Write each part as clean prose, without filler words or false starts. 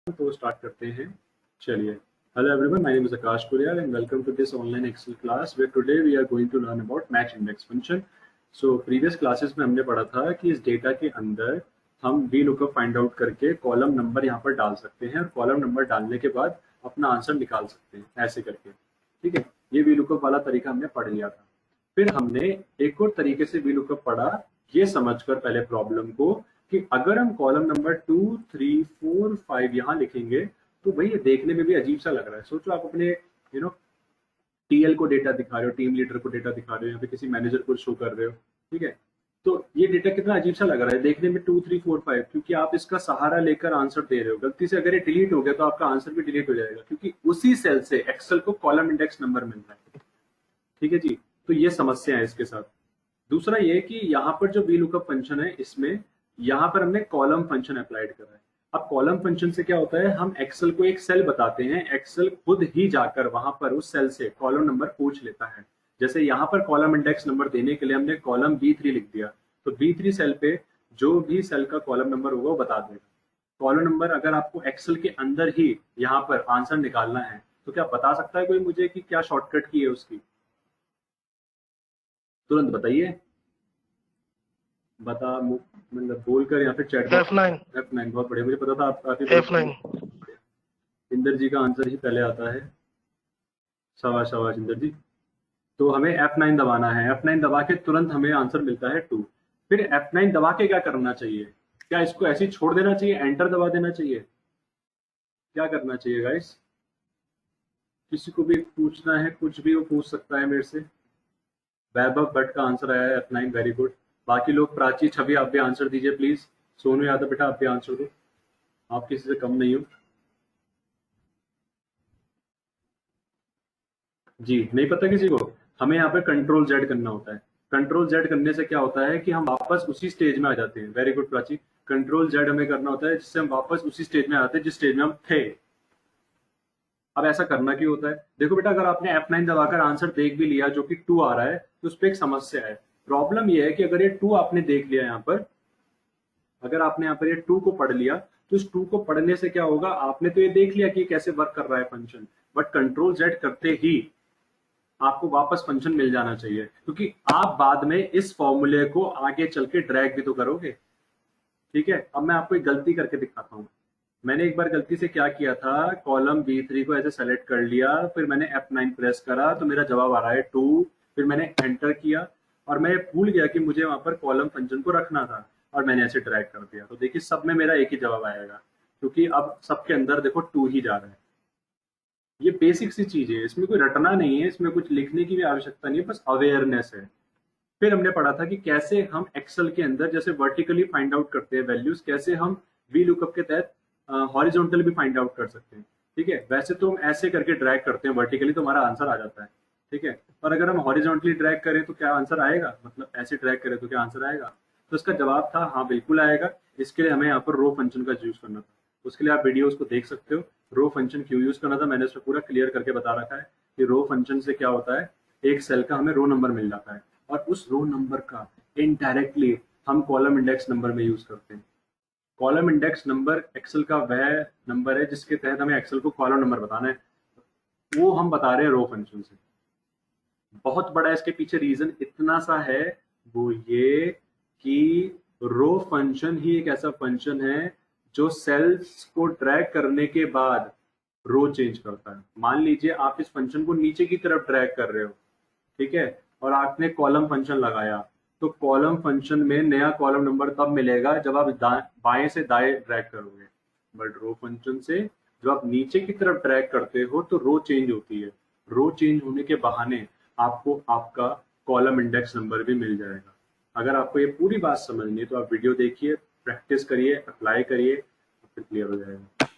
तो स्टार्ट करते हैं। चलिए, hello everyone, my name is Akash Kuriyal and welcome to this online Excel class where today we are going to learn about match index function. So previous classes में हमने पढ़ा था कि इस डेटा के अंदर हम वी लुकअप फाइंड आउट करके कॉलम नंबर यहाँ पर डाल सकते हैं और कॉलम नंबर डालने के बाद अपना आंसर निकाल सकते हैं ऐसे करके। ठीक है, ये वी लुकअप वाला तरीका हमने पढ़ लिया था। फिर हमने एक और तरीके से वी लुकअप पढ़ा, ये समझकर पहले प्रॉब्लम को कि अगर हम कॉलम नंबर 2, 3, 4, 5 यहाँ लिखेंगे तो भाई ये देखने में भी अजीब सा लग रहा है। सोचो आप अपने टीएल को डेटा दिखा रहे हो, टीम लीडर को डेटा दिखा रहे हो या फिर किसी मैनेजर को शो कर रहे हो। ठीक है, तो ये डेटा कितना अजीब सा लग रहा है देखने में 2, 3, 4, 5, क्योंकि आप इसका सहारा लेकर आंसर दे रहे हो। गलती से अगर ये डिलीट हो गया तो आपका आंसर भी डिलीट हो जाएगा, क्योंकि उसी सेल से एक्सेल को कॉलम इंडेक्स नंबर मिल रहा है। ठीक है जी, तो ये समस्या है इसके साथ। दूसरा ये कि यहाँ पर जो वी लुकअप फंक्शन है, इसमें यहाँ पर हमने कॉलम फंक्शन अप्लाइड करा है। अब कॉलम फंक्शन से क्या होता है, हम एक्सेल को एक सेल बताते हैं, एक्सेल खुद ही जाकर वहां पर उस सेल से कॉलम नंबर पूछ लेता है। जैसे यहाँ पर कॉलम इंडेक्स नंबर देने के लिए हमने कॉलम B3 लिख दिया, तो B3 सेल पे जो भी सेल का कॉलम नंबर होगा वो बता देगा। कॉलम नंबर अगर आपको एक्सेल के अंदर ही यहाँ पर आंसर निकालना है तो क्या बता सकता है कोई मुझे कि क्या शॉर्टकट की है उसकी? तुरंत बताइए, बता मतलब बोलकर या फिर चैट बॉक्स। F9 F9 बहुत बढ़िया, मुझे पता था आप ही F9 इंदर जी का आंसर ही पहले आता है। शाबाश शाबाश इंदर जी। तो हमें F9 दबाना है, F9 दबा के तुरंत हमें आंसर मिलता है 2। फिर F9 दबा के क्या करना चाहिए? क्या इसको ऐसे ही छोड़ देना चाहिए, एंटर दबा देना चाहिए? क्या करना चाहिए गाइस? किसी को भी पूछना है कुछ भी वो पूछ सकता है मेरे से। वैभव भट्ट का आंसर आया है F9, वेरी गुड। बाकी लोग, प्राची, छवि, आप भी आंसर दीजिए प्लीज। सोनू यादव बेटा आप भी आंसर दो, आप किसी से कम नहीं हो। जी, नहीं पता किसी को? हमें यहाँ पे कंट्रोल जेड करना होता है। कंट्रोल जेड करने से क्या होता है कि हम वापस उसी स्टेज में आ जाते हैं। Very good Prachi, control Z हमें करना होता है जिससे हम वापस उसी स्टेज में आ जाते हैं जिस स्टेज में हम थे। अब ऐसा करना क्यों होता है? देखो बेटा, अगर आपने F9 दबाकर आंसर देख भी लिया जो कि 2 आ रहा है तो उस पर एक समस्या है। प्रॉब्लम यह है कि अगर ये 2 आपने देख लिया यहाँ पर, अगर आपने यहाँ पर ये 2 को पढ़ लिया तो इस 2 को पढ़ने से क्या होगा, आपने तो ये देख लिया कि कैसे वर्क कर रहा है फंक्शन, बट कंट्रोल जेड करते ही आपको वापस फंक्शन मिल जाना चाहिए, क्योंकि आप बाद में इस फॉर्मूले को आगे चल के ड्रैग भी तो करोगे। ठीक है, अब मैं आपको एक गलती करके दिखाता हूँ। मैंने एक बार गलती से क्या किया था, कॉलम B3 को ऐसे सेलेक्ट कर लिया, फिर मैंने F9 प्रेस करा तो मेरा जवाब आ रहा है 2। फिर मैंने एंटर किया और मैं भूल गया कि मुझे वहां पर कॉलम फंक्शन को रखना था और मैंने ऐसे ड्रैग कर दिया। तो देखिए सब में मेरा एक ही जवाब आएगा, क्योंकि अब सबके अंदर देखो 2 ही जा रहा है। ये बेसिक सी चीज है, इसमें कोई रटना नहीं है, इसमें कुछ लिखने की भी आवश्यकता नहीं है, बस अवेयरनेस है। फिर हमने पढ़ा था कि कैसे हम एक्सेल के अंदर जैसे वर्टिकली फाइंड आउट करते हैं वैल्यूज, कैसे हम वी लुकअप के तहत हॉरिजॉन्टल भी फाइंड आउट कर सकते हैं। ठीक है, वैसे तो हम ऐसे करके ड्रैग करते हैं वर्टिकली तो हमारा आंसर आ जाता है। ठीक है, पर अगर हम हॉरिजॉन्टली ड्रैग करें तो क्या आंसर आएगा, मतलब ऐसे ड्रैग करें तो क्या आंसर आएगा? तो इसका जवाब था हाँ बिल्कुल आएगा। इसके लिए हमें यहाँ पर रो फंक्शन का यूज करना था। उसके लिए आप वीडियोस को देख सकते हो, रो फंक्शन क्यों यूज करना था मैंने उसमें पूरा क्लियर करके बता रखा है कि रो फंक्शन से क्या होता है, एक सेल का हमें रो नंबर मिल जाता है और उस रो नंबर का इनडायरेक्टली हम कॉलम इंडेक्स नंबर में यूज करते हैं। कॉलम इंडेक्स नंबर एक्सेल का वह नंबर है जिसके तहत हमें एक्सेल को कॉलम नंबर बताना है, वो हम बता रहे हैं रो फंक्शन से। बहुत बड़ा इसके पीछे रीजन इतना सा है, वो ये कि रो फंक्शन ही एक ऐसा फंक्शन है जो सेल्स को ड्रैग करने के बाद रो चेंज करता है। मान लीजिए आप इस फंक्शन को नीचे की तरफ ड्रैग कर रहे हो, ठीक है, और आपने कॉलम फंक्शन लगाया, तो कॉलम फंक्शन में नया कॉलम नंबर तब मिलेगा जब आप बाएं से दाएं ड्रैग करोगे। बट रो फंक्शन से जब आप नीचे की तरफ ड्रैग करते हो तो रो चेंज होती है। रो चेंज होने के बहाने आपको आपका कॉलम इंडेक्स नंबर भी मिल जाएगा। अगर आपको ये पूरी बात समझनी है तो आप वीडियो देखिए, प्रैक्टिस करिए, अप्लाई करिए, फिर क्लियर हो जाएगा।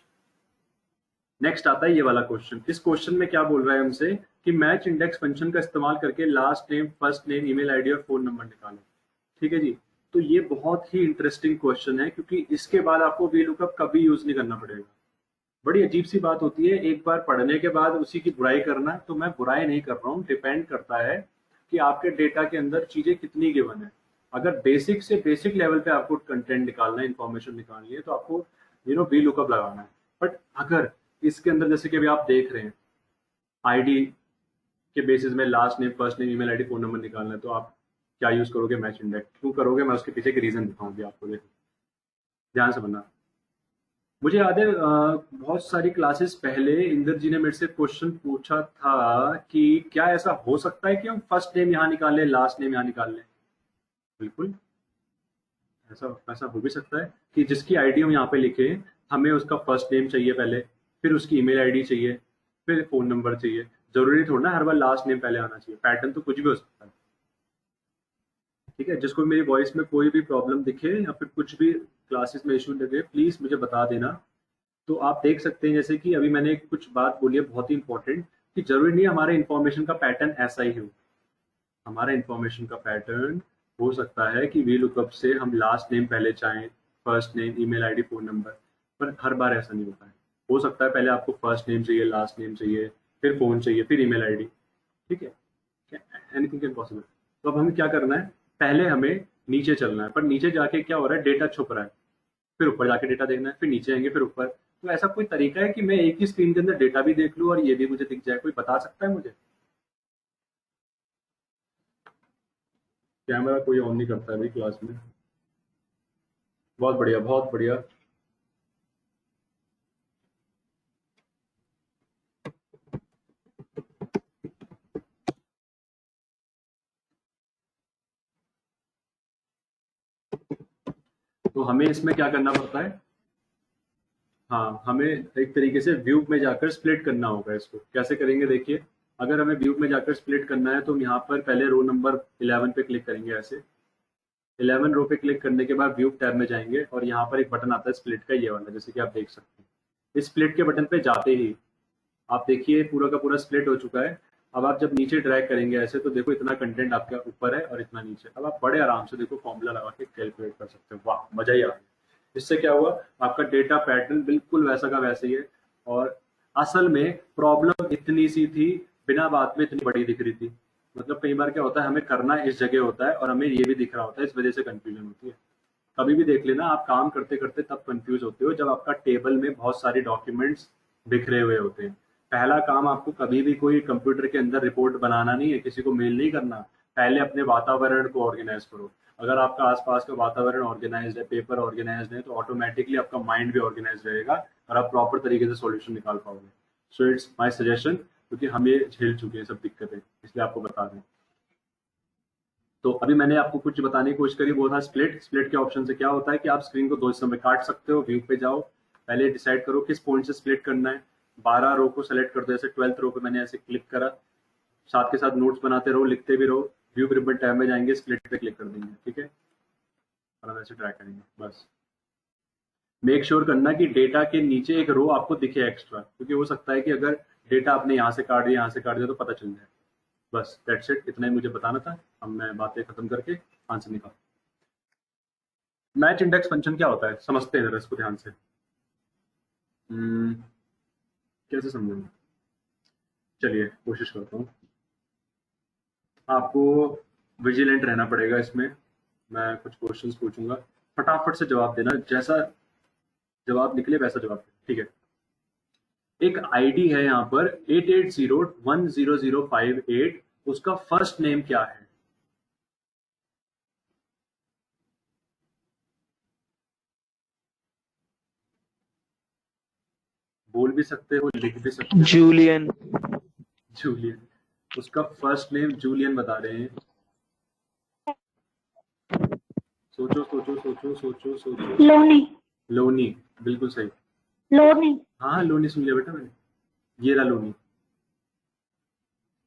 नेक्स्ट आता है ये वाला क्वेश्चन। इस क्वेश्चन में क्या बोल रहा है हमसे कि मैच इंडेक्स फंक्शन का इस्तेमाल करके last name, first name, email ID और फोन नंबर निकालें। ठीक है जी, तो ये बहुत ही इंटरेस्टिंग क्वेश्चन है, क्योंकि इसके बाद आपको वी लुकअप कभी यूज नहीं करना पड़ेगा। बड़ी अजीब सी बात होती है एक बार पढ़ने के बाद उसी की बुराई करना। तो मैं बुराई नहीं कर रहा हूँ, डिपेंड करता है कि आपके डेटा के अंदर चीजें कितनी गिवन है। अगर बेसिक से बेसिक लेवल पे आपको कंटेंट निकालना है, इन्फॉर्मेशन निकालनी है, तो आपको वी लुकअप लगाना है। बट अगर इसके अंदर जैसे कि अभी आप देख रहे हैं आईडी के बेसिस में last name, first name, email ID, phone number निकालना है, तो आप क्या यूज करोगे? Match index. क्यों करोगे? मैं उसके पीछे के रीजन दिखाऊंगी आपको, देखो ध्यान से बनना। मुझे याद है बहुत सारी क्लासेस पहले इंदर जी ने मेरे से क्वेश्चन पूछा था कि क्या ऐसा हो सकता है कि हम फर्स्ट नेम यहाँ निकाल लें, लास्ट नेम यहाँ निकाल लें? बिल्कुल, ऐसा ऐसा हो भी सकता है कि जिसकी आईडी हम यहाँ पे लिखे, हमें उसका फर्स्ट नेम चाहिए पहले, फिर उसकी ईमेल आईडी चाहिए, फिर फोन नंबर चाहिए। जरूरी थोड़ा ना हर बार लास्ट नेम पहले आना चाहिए, पैटर्न तो कुछ भी हो सकता है। ठीक है, जिसको मेरी वॉइस में कोई भी प्रॉब्लम दिखे या फिर कुछ भी क्लासेस में इशू लगे, प्लीज मुझे बता देना। तो आप देख सकते हैं जैसे कि अभी मैंने कुछ बात बोली है बहुत ही इंपॉर्टेंट, कि जरूरी नहीं हमारे इन्फॉर्मेशन का पैटर्न ऐसा ही हो। हमारा इन्फॉर्मेशन का पैटर्न हो सकता है कि वी लुकअप से हम लास्ट नेम पहले चाहें, first name, email ID, phone number, पर हर बार ऐसा नहीं होता है। हो सकता है पहले आपको फर्स्ट नेम चाहिए, लास्ट नेम चाहिए, फिर फोन चाहिए, फिर ईमेल आईडी। ठीक है, एनीथिंग कैन पॉसिबल। तो अब हमें क्या करना है, पहले हमें नीचे चलना है, पर नीचे जाके क्या हो रहा है, डेटा छुप रहा है, फिर ऊपर जाके डेटा देखना है, फिर नीचे आएंगे, फिर ऊपर। तो ऐसा कोई तरीका है कि मैं एक ही स्क्रीन के अंदर डेटा भी देख लूं और ये भी मुझे दिख जाए? कोई बता सकता है मुझे? कैमरा कोई ऑन नहीं करता है भाई क्लास में। बहुत बढ़िया, बहुत बढ़िया। तो हमें इसमें क्या करना पड़ता है? हाँ, हमें एक तरीके से व्यू में जाकर स्प्लिट करना होगा। इसको कैसे करेंगे देखिए, अगर हमें व्यू में जाकर स्प्लिट करना है तो हम यहाँ पर पहले रो नंबर 11 पे क्लिक करेंगे। ऐसे 11 रो पे क्लिक करने के बाद व्यू टैब में जाएंगे और यहाँ पर एक बटन आता है स्प्लिट का, ये वाला, जैसे कि आप देख सकते हैं। इस स्प्लिट के बटन पे जाते ही आप देखिए पूरा का पूरा स्प्लिट हो चुका है। अब आप जब नीचे ड्रैग करेंगे ऐसे, तो देखो इतना कंटेंट आपका ऊपर है और इतना नीचे। अब आप बड़े आराम से देखो फॉर्मूला लगा के कैलकुलेट कर सकते हो। वाह, मजा ही आ गया। इससे क्या हुआ, आपका डेटा पैटर्न बिल्कुल वैसा का वैसे ही है। और असल में प्रॉब्लम इतनी सी थी, बिना बात में इतनी बड़ी दिख रही थी। मतलब कई बार क्या होता है, हमें करना इस जगह होता है और हमें ये भी दिख रहा होता है, इस वजह से कंफ्यूजन होती है। कभी भी देख लेना, आप काम करते करते तब कंफ्यूज होते हो जब आपका टेबल में बहुत सारी डॉक्यूमेंट्स बिखरे हुए होते हैं। पहला काम आपको कभी भी कोई कंप्यूटर के अंदर रिपोर्ट बनाना नहीं है, किसी को मेल नहीं करना। पहले अपने वातावरण को ऑर्गेनाइज करो। अगर आपका आसपास का वातावरण ऑर्गेनाइज है, पेपर ऑर्गेनाइज है, तो ऑटोमेटिकली आपका माइंड भी ऑर्गेनाइज रहेगा और आप प्रॉपर तरीके से सॉल्यूशन निकाल पाओगे। सो इट्स माय सजेशन, क्योंकि हम ये झेल चुके हैं सब दिक्कतें, इसलिए आपको बता दें। तो अभी मैंने आपको कुछ बताने की कोशिश करी, वो था स्प्लिट। स्प्लिट के ऑप्शन से क्या होता है कि आप स्क्रीन को दो हिस्सों में काट सकते हो। व्यू पे जाओ, पहले डिसाइड करो किस पॉइंट से स्प्लिट करना है। 12 रो को सेलेक्ट कर दो, जैसे 12th रो पे मैंने ऐसे क्लिक करा। साथ के साथ नोट्स बनाते रहो, लिखते भी रहो। व्यू रिबन टैब में जाएंगे, स्प्लिट पे क्लिक कर देंगे, ठीक है, और हम ऐसे ट्राई करेंगे। बस मेक श्योर करना कि डेटा के नीचे एक रो आपको दिखे एक्स्ट्रा, क्योंकि हो सकता है कि अगर डेटा आपने यहाँ से काट दिया, यहाँ से काट दिया, तो पता चल जाए। बस दैट्स इट, इतना ही मुझे बताना था। अब मैं बातें खत्म करके आंसर निकाल। मैच इंडेक्स फंक्शन क्या होता है, समझते हैं जरा इसको ध्यान से। हम्म, कैसे समझेंगे? चलिए कोशिश करता हूँ। आपको विजिलेंट रहना पड़ेगा इसमें। मैं कुछ क्वेश्चंस पूछूंगा, फटाफट से जवाब देना, जैसा जवाब निकले वैसा जवाब देना, ठीक है। एक आईडी है यहाँ पर 88010058, उसका फर्स्ट नेम क्या है? बोल भी सकते हो, लिख भी सकते हो। जूलियन। जूलियन, उसका फर्स्ट नेम जूलियन बता रहे हैं। सोचो सोचो सोचो सोचो सोचो। लोनी। लोनी, बिल्कुल सही। लोनी। हाँ, लोनी सुन लिया बेटा मैंने, ये रहा लोनी।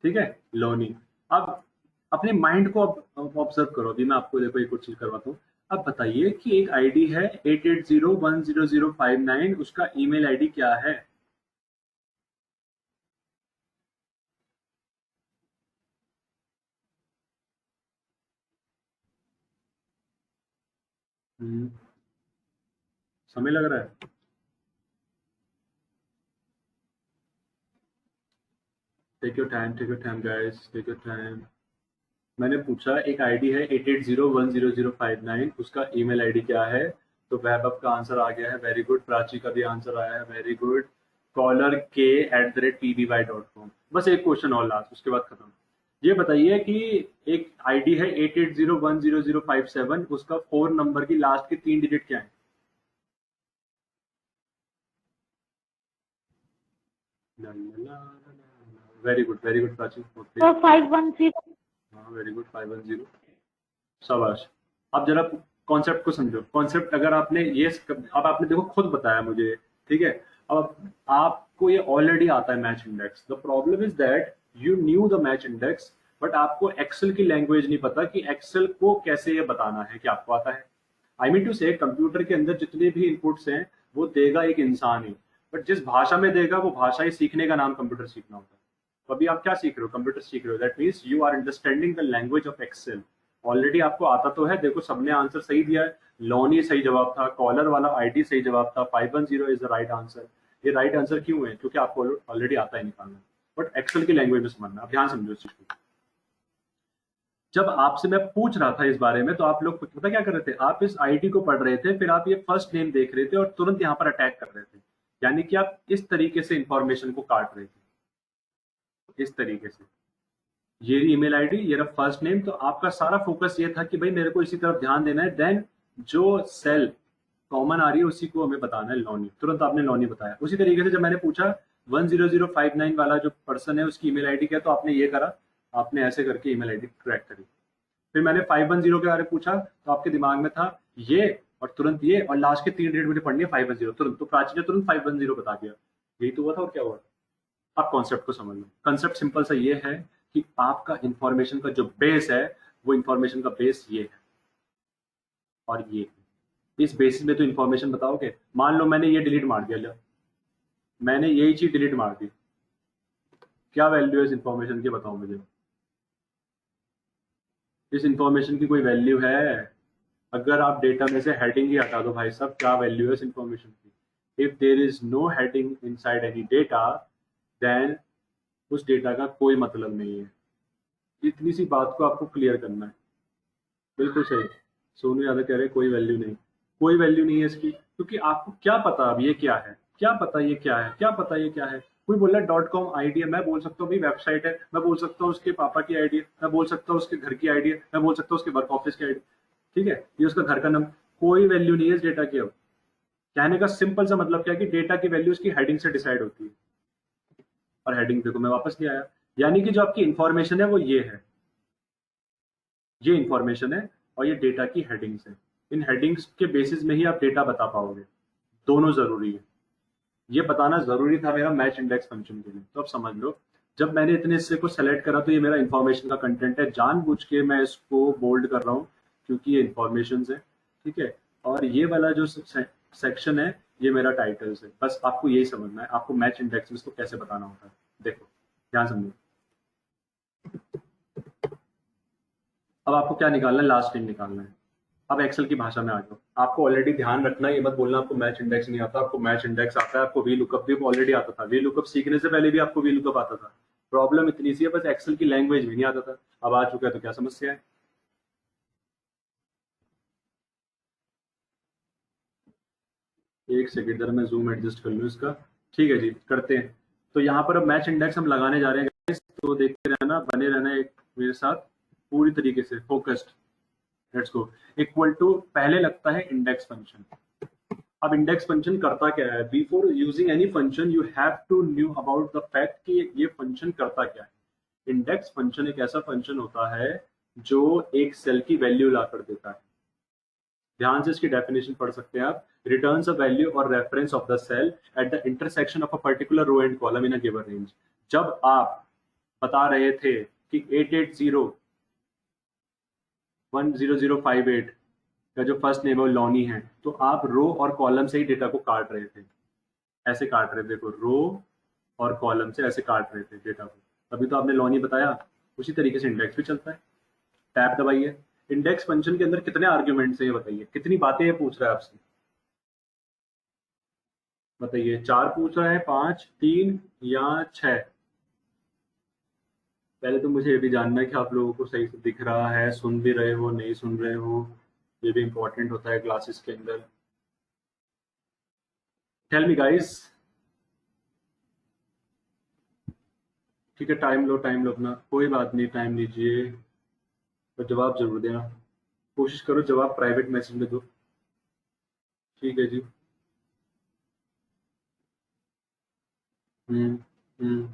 ठीक है, लोनी। अब अपने माइंड को ऑब्जर्व करो। अभी मैं आपको देखो एक और चीज करवाता हूँ। अब बताइए कि एक आईडी है 88010059, उसका ईमेल आईडी क्या है? हम्म, समय लग रहा है। Take your time, take your time guys, take your time. मैंने पूछा एक आईडी है 88010059, उसका ईमेल आईडी क्या है? तो वैभव का आंसर आ गया है, वेरी गुड। प्राची का भी आंसर आया है, वेरी गुड। caller@pby.com। बस एक क्वेश्चन और लास्ट, उसके बाद खत्म। ये बताइए कि एक आईडी है 88010057, उसका 4 नंबर की लास्ट के 3 डिजिट क्या है? Very good, very good Prachi. Okay, 510। हाँ वेरी गुड, 510। शाबाश। अब जरा कॉन्सेप्ट को समझो। कॉन्सेप्ट अगर आपने ये अब आपने देखो खुद बताया मुझे, ठीक है। अब आपको ये ऑलरेडी आता है match index. The problem is that you new the match index, but आपको एक्सेल की लैंग्वेज नहीं पता कि एक्सेल को कैसे ये बताना है कि आपको आता है। आई मीन टू से कंप्यूटर के अंदर जितने भी इनपुट्स हैं वो देगा एक इंसान ही, बट जिस भाषा में देगा वो भाषा ही सीखने का नाम कंप्यूटर सीखना होता है। तो अभी आप क्या सीख रहे हो? कंप्यूटर सीख रहे हो। That means you are understanding the language of Excel. Already आपको आता तो है। देखो सबने आंसर सही दिया है। लॉनी सही जवाब था, कॉलर वाला आईडी सही जवाब था, 510 इज द राइट आंसर। ये राइट आंसर क्यों है? क्योंकि आपको ऑलरेडी आता है निकालना, बट एक्सेल की लैंग्वेज में समझना। अब ध्यान समझो इस चीज को। जब आपसे मैं पूछ रहा था इस बारे में तो आप लोग पता क्या कर रहे थे? आप इस आईडी को पढ़ रहे थे, फिर आप ये फर्स्ट नेम देख रहे थे और तुरंत यहाँ पर अटैक कर रहे थे। यानी कि आप इस तरीके से इंफॉर्मेशन को काट रहे थे, इस तरीके से। ये ईमेल आईडी, ये रहा फर्स्ट नेम। तो आपका सारा फोकस ये था कि भाई मेरे को इसी तरफ ध्यान देना है। देन जो सेल कॉमन आ रही है उसी को हमें बताना है, लॉनी। तुरंत आपने लॉनी बताया। उसी तरीके से जब मैंने पूछा 10059 वाला जो पर्सन है उसकी ईमेल आईडी क्या है, तो आपने ये करा, आपने ऐसे करके ईमेल आईडी क्रैक करी। फिर मैंने 510 के बारे में पूछा तो आपके दिमाग में था ये, और तुरंत ये, और लास्ट के 3 डिजिट मुझे पढ़नी है 510 तुरंत। तो प्राची ने तुरंत 510 बता दिया। यही तो हुआ था, और क्या हुआ? आप कॉन्सेप्ट को समझ लो। कॉन्सेप्ट सिंपल सा ये है कि आपका इंफॉर्मेशन का जो बेस है, वो इंफॉर्मेशन का बेस ये है और ये है। इस बेसिस में तो इंफॉर्मेशन बताओगे। मान लो मैंने ये डिलीट मार दिया, लो मैंने यही चीज डिलीट मार दी, क्या वैल्यू है इस इंफॉर्मेशन की? बताओ मुझे। इस इंफॉर्मेशन की कोई वैल्यू है? अगर आप डेटा में से हेडिंग ही हटा दो भाई साहब, क्या वैल्यू है इस इंफॉर्मेशन की? If there is no heading inside any data, then उस डेटा का कोई मतलब नहीं है। इतनी सी बात को आपको क्लियर करना है। बिल्कुल सही। सोनू यादव कह रहे हैं कोई वैल्यू नहीं। कोई वैल्यू नहीं है इसकी, क्योंकि आपको क्या पता अब ये क्या है? क्या पता ये क्या है? क्या पता ये क्या है? कोई बोल रहा है .com आईडी है, मैं बोल सकता हूँ भाई वेबसाइट है, मैं बोल सकता हूँ उसके पापा की आईडी है, मैं बोल सकता हूँ उसके घर की आईडी है, मैं बोल सकता हूँ उसके वर्क ऑफिस की आईडी। ठीक है, ये उसका घर का नाम। कोई वैल्यू नहीं है इस डेटा की। अब कहने का सिंपल सा मतलब क्या है कि डेटा की वैल्यू उसकी हेडिंग से डिसाइड होती है। और हेडिंग देखो मैं वापस नहीं आया। यानी कि जो आपकी इंफॉर्मेशन है वो ये है, ये इंफॉर्मेशन है, और ये डेटा की हेडिंग्स है। इन हेडिंग्स के बेसिस में ही आप डेटा बता पाओगे। दोनों जरूरी है। ये बताना जरूरी था मेरा मैच इंडेक्स फंक्शन के लिए। तो अब समझ लो, जब मैंने इतने हिस्से को सेलेक्ट करा तो ये मेरा इंफॉर्मेशन का कंटेंट है। जानबूझ के मैं इसको बोल्ड कर रहा हूँ क्योंकि ये इंफॉर्मेशन है। ठीक है, और ये वाला जो सेक्शन है ये मेरा टाइटल्स है। बस आपको यही समझना है, आपको मैच इंडेक्स में इसको कैसे बताना होता है। देखो ध्यान समझो। अब आपको क्या निकालना है? लास्ट नेम निकालना है। अब एक्सेल की भाषा में आ जाओ। आपको ऑलरेडी ध्यान रखना है, ये मत बोलना आपको मैच इंडेक्स नहीं आता। आपको मैच इंडेक्स आता है, आपको वी लुकअप भी ऑलरेडी आता था। वी लुकअप सीखने से पहले भी आपको वी लुकअप आता था। प्रॉब्लम इतनी सी है बस एक्सेल की लैंग्वेज भी नहीं आता था। अब आ चुका है तो क्या समस्या है? एक सेकेंड जरा मैं जूम एडजस्ट कर लूँ इसका। ठीक है जी, करते हैं। तो यहाँ पर अब मैच इंडेक्स हम लगाने जा रहे हैं guys, तो देखते रहना, बने रहना एक मेरे साथ पूरी तरीके से focused. Let's go. Equal to पहले लगता है इंडेक्स फंक्शन। अब इंडेक्स फंक्शन करता क्या है? Before using any function you have to know about the fact कि ये फंक्शन करता क्या है। इंडेक्स फंक्शन एक ऐसा फंक्शन होता है जो एक सेल की वैल्यू ला कर देता है। ध्यान से इसकी डेफिनेशन पढ़ सकते हैं आप। रिटर्न्स अ वैल्यू और reference of the cell at the intersection of a particular row and column in a given range. जब आप बता रहे थे कि 880 10058 का जो फर्स्ट नेम है वो लॉनी है, तो आप रो और कॉलम से ही डेटा को काट रहे थे। ऐसे काट रहे थे, देखो रो और कॉलम से ऐसे काट रहे थे डेटा को। तभी तो आपने लॉनी बताया। उसी तरीके से इंडेक्स भी चलता है। टैब दबाइए। इंडेक्स फंक्शन के अंदर कितने आर्ग्यूमेंट्स है ये बताइए, कितनी बातें ये पूछ रहा है आपसे? बताइए, 4 पूछ रहा है, 5, 3 या 6? पहले तो मुझे ये भी जानना है कि आप लोगों को सही से दिख रहा है, सुन भी रहे हो, नहीं सुन रहे हो। ये भी इंपॉर्टेंट होता है क्लासेस के अंदर। Tell me guys. ठीक है, टाइम लो अपना, कोई बात नहीं, टाइम लीजिए, और जवाब जरूर देना, कोशिश करो जवाब प्राइवेट मैसेज में दो। ठीक है जी। हम्म। हम्म।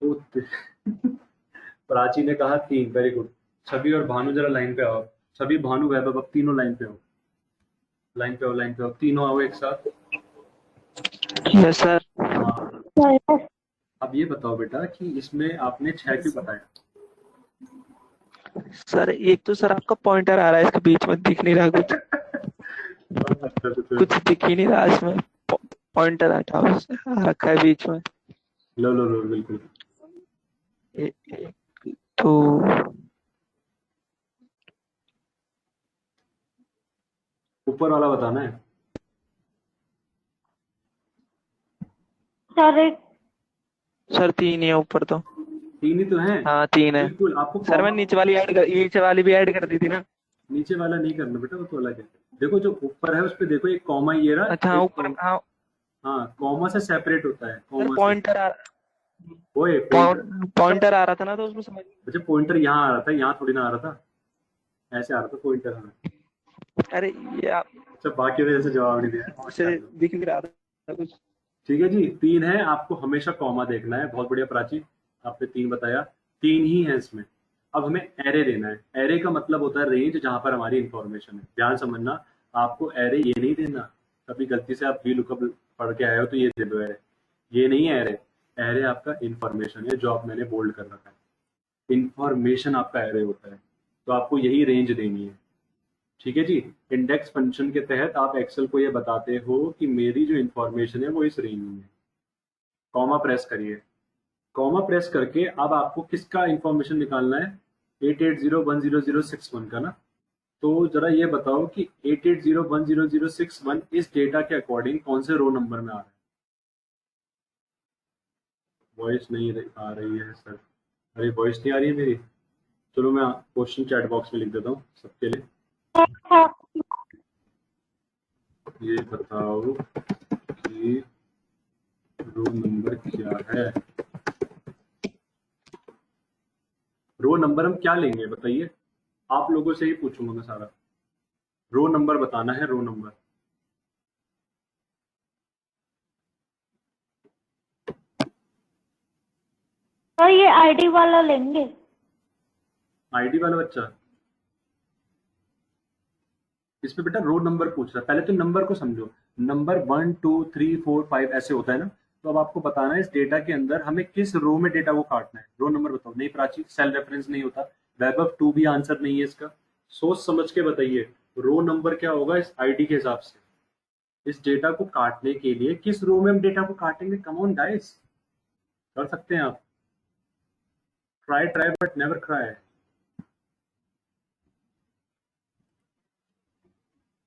ओ, प्राची ने कहा 3, वेरी गुड। छवि और भानु जरा लाइन पे आओ। छवि, भानु, वैभव, अब तीनों लाइन पे आओ, लाइन पे आओ, लाइन पे आओ, तीनों आओ एक साथ। Yes sir. हाँ, अब ये बताओ बेटा कि इसमें आपने 6 क्यों बताया? सर एक तो सर आपका पॉइंटर आ रहा है इसके बीच में, दिख नहीं रहा कुछ, अच्छा तो फिर कुछ दिख ही नहीं रहा इसमें। पॉइंटर हटाओ, आ रखा है बीच में। लो बिल्कुल। एक तो ऊपर वाला बताना है। सर एक सर 3 ही है ऊपर तो। 3 ही तो है। हाँ 3 है। बिल्कुल, आपको सर मैं कॉमा, नीचे वाली भी ऐड कर दी थी ना। नीचे वाला नहीं करना बेटा, वो तो अलग है। देखो जो ऊपर है उस पे देखो, एक कॉमा ये रहा, अच्छा हाँ एक ऊपर, हाँ हाँ, कॉमा से सेपरेट होता है, सर कॉमा से। पॉइंटर ओए पॉइंटर, सब, पॉइंटर आ रहा था ना, तो उसमें समझ। अच्छा पॉइंटर यहाँ आ रहा था, यहाँ थोड़ी ना आ रहा था, ऐसे आ रहा था पॉइंटर, हाँ। अरे ये आप अच्छा, बाकी वजह से जवाब नहीं दिया, अच्छा से लो। दिख नहीं रहा था कुछ। ठीक है जी, 3 है, आपको हमेशा कॉमा देखना है, बहुत बढ़िया प्राची, आपने 3 बताया, 3 ही है इसमें। अब हमें एरे देना है। एरे का मतलब होता है रेंज जहां पर हमारी इंफॉर्मेशन है, ध्यान समझना। आपको एरे ये नहीं देना, कभी गलती से आप वी लुकअप पढ़ के आए हो तो ये दे दो एरे, ये नहीं है एरे। एरे आपका इंफॉर्मेशन है, जो आप मैंने बोल्ड कर रखा है, इंफॉर्मेशन आपका एरे होता है, तो आपको यही रेंज देनी है। ठीक है जी। इंडेक्स फंक्शन के तहत आप एक्सेल को ये बताते हो कि मेरी जो इंफॉर्मेशन है वो इस रेंज में है। कॉमा प्रेस करिए, कॉमा प्रेस करके अब आपको किसका इंफॉर्मेशन निकालना है? 88010061 का ना। तो जरा ये बताओ कि 88010061 इस डेटा के अकॉर्डिंग कौन से रो नंबर में आ रहा है? वॉइस नहीं आ रही है सर, अरे वॉइस नहीं आ रही है मेरी। चलो मैं क्वेश्चन चैट बॉक्स में लिख देता हूँ सबके लिए। ये बताओ कि रो नंबर क्या है? रो नंबर हम क्या लेंगे बताइए, आप लोगों से ही पूछूंगा मैं सारा। रो नंबर बताना है, रो नंबर। सर ये आईडी वाला लेंगे। आईडी वाला बच्चा, इसमें बेटा रो नंबर पूछ रहा है, पहले तो नंबर को समझो। नंबर 1 2 3 4 5 ऐसे होता है ना। तो अब आपको बताना है इस डेटा के अंदर हमें किस रो में डेटा को काटना है, रो नंबर बताओ। नहीं प्राची, सेल रेफरेंस नहीं होता। वैभव 2 भी आंसर नहीं है इसका। सोच समझ के बताइए, रो नंबर क्या होगा इस आईडी के हिसाब से। इस डेटा को काटने के लिए किस रो में हम डेटा को काटेंगे? कम ऑन गाइस, कर सकते हैं आप। Try try but never cry.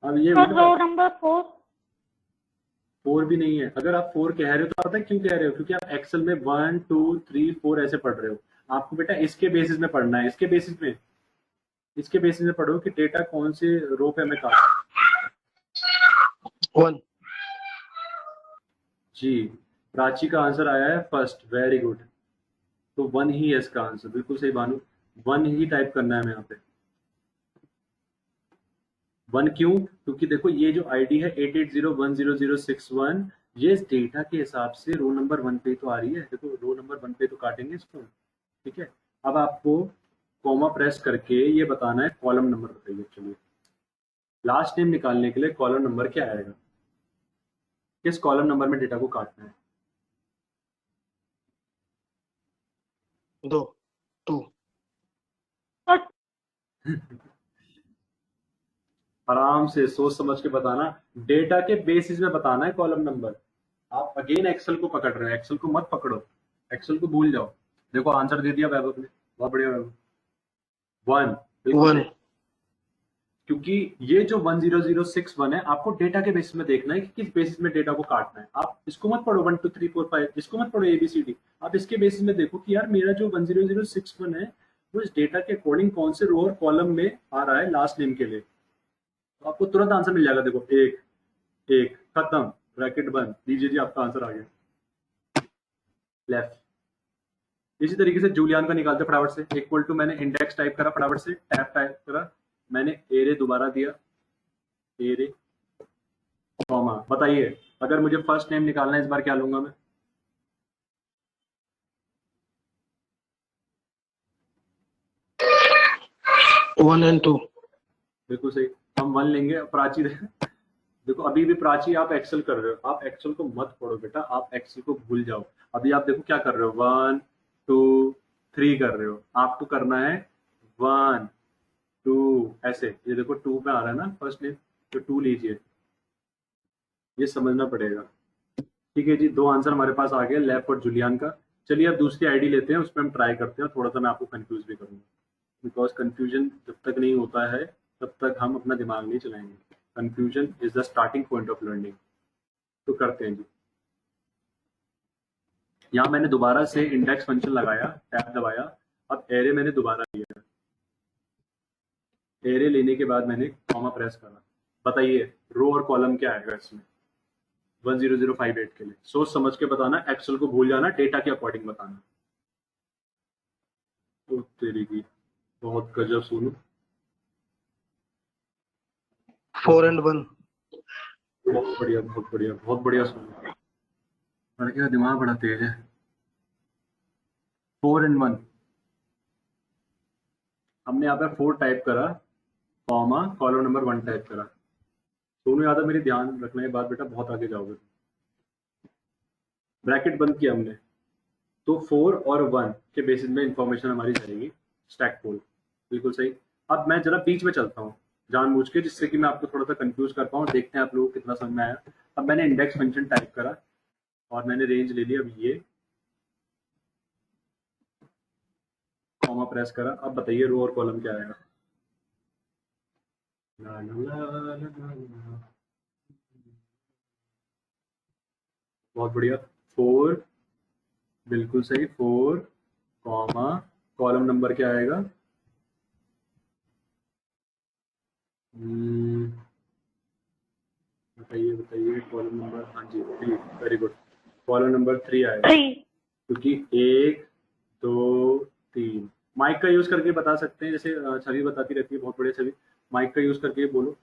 अब ये सर उल्टा, रो नंबर 4। 4 भी नहीं है। अगर आप 4 कह रहे हो तो पता है क्यों कह रहे हो? क्योंकि आप एक्सेल में 1 2 3 4 ऐसे पढ़ रहे हो। आपको बेटा इसके बेसिस में पढ़ना है, इसके बेसिस में पढ़ो कि डेटा कौन से रो पे हमें काटना है। 1। जी, प्राची का आंसर आया है फर्स्ट, वेरी गुड। तो 1 ही है इसका आंसर, बिल्कुल सही भानु। 1 ही टाइप करना है हमें यहाँ पे। 1 क्यों? क्योंकि देखो ये जो आईडी है 88010061, ये इस डेटा के हिसाब से रो नंबर 1 पे तो आ रही है। देखो रो नंबर 1 पे तो काटेंगे इसको। ठीक है, अब आपको कॉमा प्रेस करके ये बताना है कॉलम नंबर बताइए। चलिए, लास्ट नेम निकालने के लिए कॉलम नंबर क्या आएगा, किस कॉलम नंबर में डेटा को काटना है? 2 2। आराम से सोच समझ के बताना, डेटा के बेसिस में बताना है कॉलम नंबर। आप अगेन एक्सेल को पकड़ रहे हो, एक्सेल को मत पकड़ो, एक्सेल को भूल जाओ। देखो आंसर दे दिया वैभव ने, बहुत बढ़िया वैभव। 1 बिल्कुल 1। सही। क्योंकि ये जो 10061 है आपको डेटा के बेसिस में देखना है कि किस बेसिस में डेटा को काटना है। आप इसको मत पढ़ो 1 2 3 4 5, इसको मत पढ़ो ABCD, आप इसके बेसिस में देखो कि यार मेरा जो 10061 है वो इस डेटा के अकॉर्डिंग कौन से रो और कॉलम में आ रहा है लास्ट नेम के लिए। तो आपको तुरंत आंसर मिल जाएगा। देखो एक एक खत्म, ब्रैकेट बंद, दीजिए जी आपका आंसर आ गया लेफ्ट। इसी तरीके से जूलियन का निकालते फटाफट से। इक्वल टू मैंने इंडेक्स टाइप करा, फटाफट से टैब टाइप करा, मैंने एरे दोबारा दिया, एरे कॉमा। बताइए अगर मुझे फर्स्ट नेम निकालना है इस बार क्या लूंगा मैं? One and two. बिल्कुल सही, हम 1 लेंगे। प्राची देखो अभी भी प्राची आप एक्सेल कर रहे हो, आप एक्सेल को मत पढ़ो बेटा, आप एक्सेल को भूल जाओ। अभी आप देखो क्या कर रहे हो, 1 2 3 कर रहे हो, आपको करना है 1 2 ऐसे। ये देखो 2 पे आ रहा है ना फर्स्ट नेम, तो 2 लीजिए, ये समझना पड़ेगा। ठीक है जी, 2 आंसर हमारे पास आ गए, लेफ्ट और जूलियन का। चलिए अब दूसरी आईडी लेते हैं, उसमें हम ट्राई करते हैं। थोड़ा सा मैं आपको कंफ्यूज भी करूंगा, बिकॉज कंफ्यूजन जब तक नहीं होता है तब तक हम अपना दिमाग नहीं चलाएंगे। Confusion is the starting point of learning. तो करते हैं जी। यहाँ मैंने दोबारा से इंडेक्स फंक्शन लगाया, टैब दबाया, अब एरे मैंने दोबारा लिया, एरे लेने के बाद मैंने कॉमा प्रेस करा। बताइए रो और कॉलम क्या आएगा इसमें 10058 के लिए? सोच समझ के बताना, एक्सेल को भूल जाना, डेटा के अकॉर्डिंग बताना। तो तेरी की बहुत गजब सुनो। 4 and 1। बहुत बढ़िया, बहुत बढ़िया, बहुत बढ़िया सुनो। लड़के का दिमाग बड़ा तेज है। 4 and 1 हमने यहाँ पे 4 टाइप करा, कॉमा कॉलम नंबर 1 टाइप करा। दोनों याद है, मेरी ध्यान रखना ये बात बेटा, बहुत आगे जाओगे। ब्रैकेट बंद किया हमने, तो 4 और 1 के बेसिस में इंफॉर्मेशन हमारी जाएगी स्टैक पोल। बिल्कुल सही। अब मैं जरा बीच में चलता हूँ जानबूझ के, जिससे कि मैं आपको थोड़ा सा कंफ्यूज कर पाऊँ। देखते हैं आप लोगों को कितना समझ में आया। अब मैंने इंडेक्स फंक्शन टाइप करा और मैंने रेंज ले ली। अब ये कॉमा प्रेस करा। अब बताइए रो और कॉलम क्या आएगा? ला ला ला ला ला ला। बहुत बढ़िया, 4, बिल्कुल सही, 4 कॉमा कॉलम नंबर क्या आएगा? बताइए बताइए, कॉलम नंबर, हाँ जी 3, वेरी गुड, कॉलम नंबर 3 आएगा, 3। क्योंकि 1 2 3। माइक का यूज करके बता सकते हैं, जैसे छवि बताती रहती है, बहुत बढ़िया छवि। माइक का यूज करके बोलो।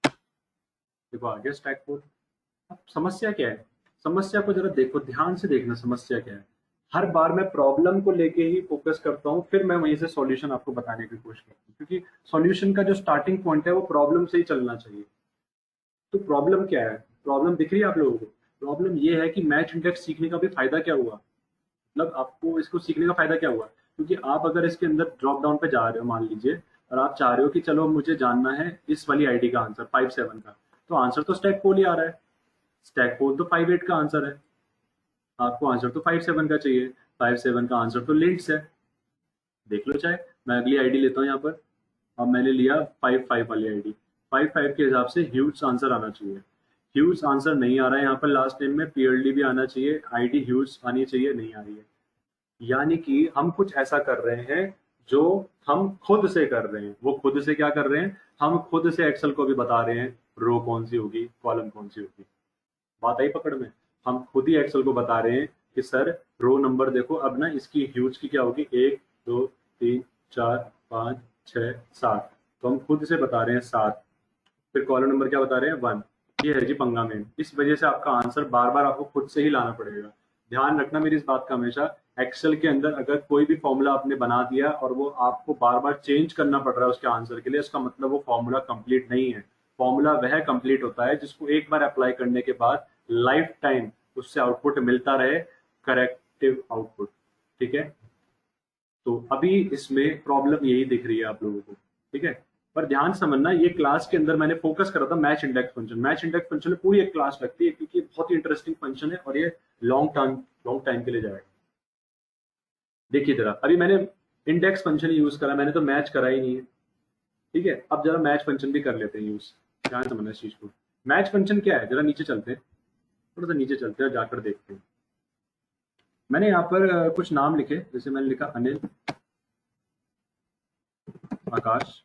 देखो आ गया स्टैक कोड। अब समस्या क्या है? समस्या को जरा देखो, ध्यान से देखना समस्या क्या है। हर बार मैं प्रॉब्लम को लेके ही फोकस करता हूँ, फिर मैं वहीं से सॉल्यूशन आपको बताने की कोशिश करता हूँ, क्योंकि सॉल्यूशन का जो स्टार्टिंग पॉइंट है वो प्रॉब्लम से ही चलना चाहिए। तो प्रॉब्लम क्या है? प्रॉब्लम दिख रही है आप लोगों को? प्रॉब्लम ये है कि मैच इंडेक्स सीखने का भी फायदा क्या हुआ, मतलब आपको इसको सीखने का फायदा क्या हुआ? क्योंकि आप अगर इसके अंदर ड्रॉप डाउन पे जा रहे हो मान लीजिए, और आप चाह रहे हो कि चलो मुझे जानना है इस वाली आईडी का आंसर 57 का, तो आंसर तो स्टैक पोल ही आ रहा है। स्टैक पोल तो 58 का आंसर है, आपको आंसर तो 57 का चाहिए। 57 का आंसर तो लिंक्स है, देख लो चाहे। मैं अगली आईडी लेता हूँ यहाँ पर। अब मैंने लिया 55 वाली आईडी। 55 के हिसाब से ह्यूज आंसर आना चाहिए। ह्यूज आंसर नहीं आ रहा है यहाँ पर, लास्ट नेम में पीएलडी भी आना चाहिए, आईडी ह्यूज आनी चाहिए, नहीं आ रही है। यानी कि हम कुछ ऐसा कर रहे हैं जो हम खुद से कर रहे हैं। वो खुद से क्या कर रहे हैं? हम खुद से एक्सेल को भी बता रहे हैं रो कौन सी होगी, कॉलम कौन सी होगी। बात आई पकड़ में? हम खुद ही एक्सेल को बता रहे हैं कि सर रो नंबर देखो, अब ना इसकी ह्यूज की क्या होगी, 1 2 3 4 5 6 7, तो हम खुद से बता रहे हैं 7। फिर कॉलम नंबर क्या बता रहे हैं, 1। ये है जी पंगा में। इस वजह से आपका आंसर बार बार आपको खुद से ही लाना पड़ेगा। ध्यान रखना मेरी इस बात का हमेशा। एक्सेल के अंदर अगर कोई भी फॉर्मूला आपने बना दिया और वो आपको बार बार चेंज करना पड़ रहा है उसके आंसर के लिए, उसका मतलब वो फॉर्मूला कंप्लीट नहीं है। फॉर्मूला वह कंप्लीट होता है जिसको एक बार अप्लाई करने के बाद लाइफ टाइम उससे आउटपुट मिलता रहे, करेक्टिव आउटपुट। ठीक है, तो अभी इसमें प्रॉब्लम यही दिख रही है आप लोगों को। ठीक है, पर ध्यान समझना, ये क्लास के अंदर मैंने फोकस करा था match index function. Match index function में पूरी एक क्लास लगती है, क्योंकि बहुत ही इंटरेस्टिंग फंक्शन है और ये लॉन्ग टाइम के लिए जाएगा। देखिए जरा, अभी मैंने इंडेक्स फंक्शन यूज करा, मैंने तो मैच करा ही नहीं है। ठीक है, अब जरा मैच फंक्शन भी कर लेते हैं यूज, ध्यान समझना इस चीज को। मैच फंक्शन क्या है, जरा नीचे चलते हैं, थोड़ा सा नीचे चलते हैं और जाकर देखते हैं। मैंने यहाँ पर कुछ नाम लिखे, जैसे मैंने लिखा अनिल, आकाश,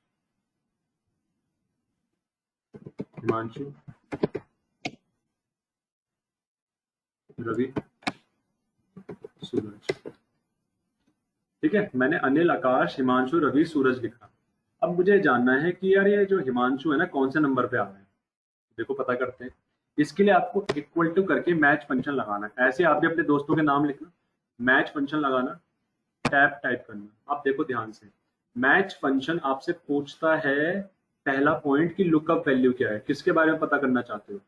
हिमांशु, रवि, सूरज। ठीक है, मैंने अनिल, आकाश, हिमांशु, रवि, सूरज लिखा। अब मुझे जानना है कि यार ये जो हिमांशु है ना कौन से नंबर पे आ रहा है, देखो पता करते हैं। इसके लिए आपको इक्वल टू करके मैच फंक्शन लगाना है। ऐसे आप भी अपने दोस्तों के नाम लिखना, मैच फंक्शन लगाना, टैब टाइप करना। आप देखो ध्यान से, मैच फंक्शन आपसे पूछता है पहला पॉइंट कि लुकअप वैल्यू क्या है, किसके बारे में पता करना चाहते हो।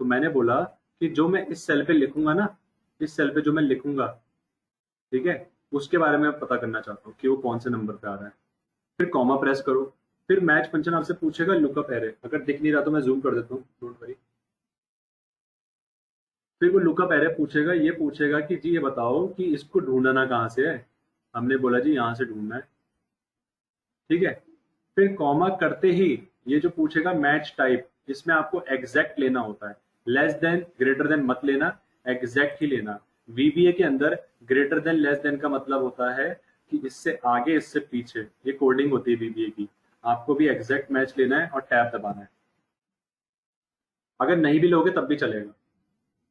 तो मैंने बोला कि जो मैं इस सेल पे लिखूंगा ना, इस सेल पे जो मैं लिखूंगा, ठीक है, उसके बारे में पता करना चाहता हूँ कि वो कौन से नंबर पे आ रहा है। फिर कॉमा प्रेस करो, फिर मैच फंक्शन आपसे पूछेगा लुकअप एरे। अगर दिख नहीं रहा तो मैं जूम कर देता हूँ, डोंट वरी। फिर वो लुकअप एरे पूछेगा, ये पूछेगा कि जी ये बताओ कि इसको ढूंढना कहाँ से है। हमने बोला जी यहाँ से ढूंढना है, ठीक है। फिर कॉमा करते ही ये जो पूछेगा मैच टाइप, इसमें आपको एग्जैक्ट लेना होता है, लेस देन ग्रेटर देन मत लेना, एग्जैक्ट ही लेना। वीबीए के अंदर ग्रेटर देन लेस देन का मतलब होता है कि इससे आगे इससे पीछे, ये कोडिंग होती है वीबीए की। आपको भी एग्जैक्ट मैच लेना है और टैब दबाना है। अगर नहीं भी लोगे तब भी चलेगा,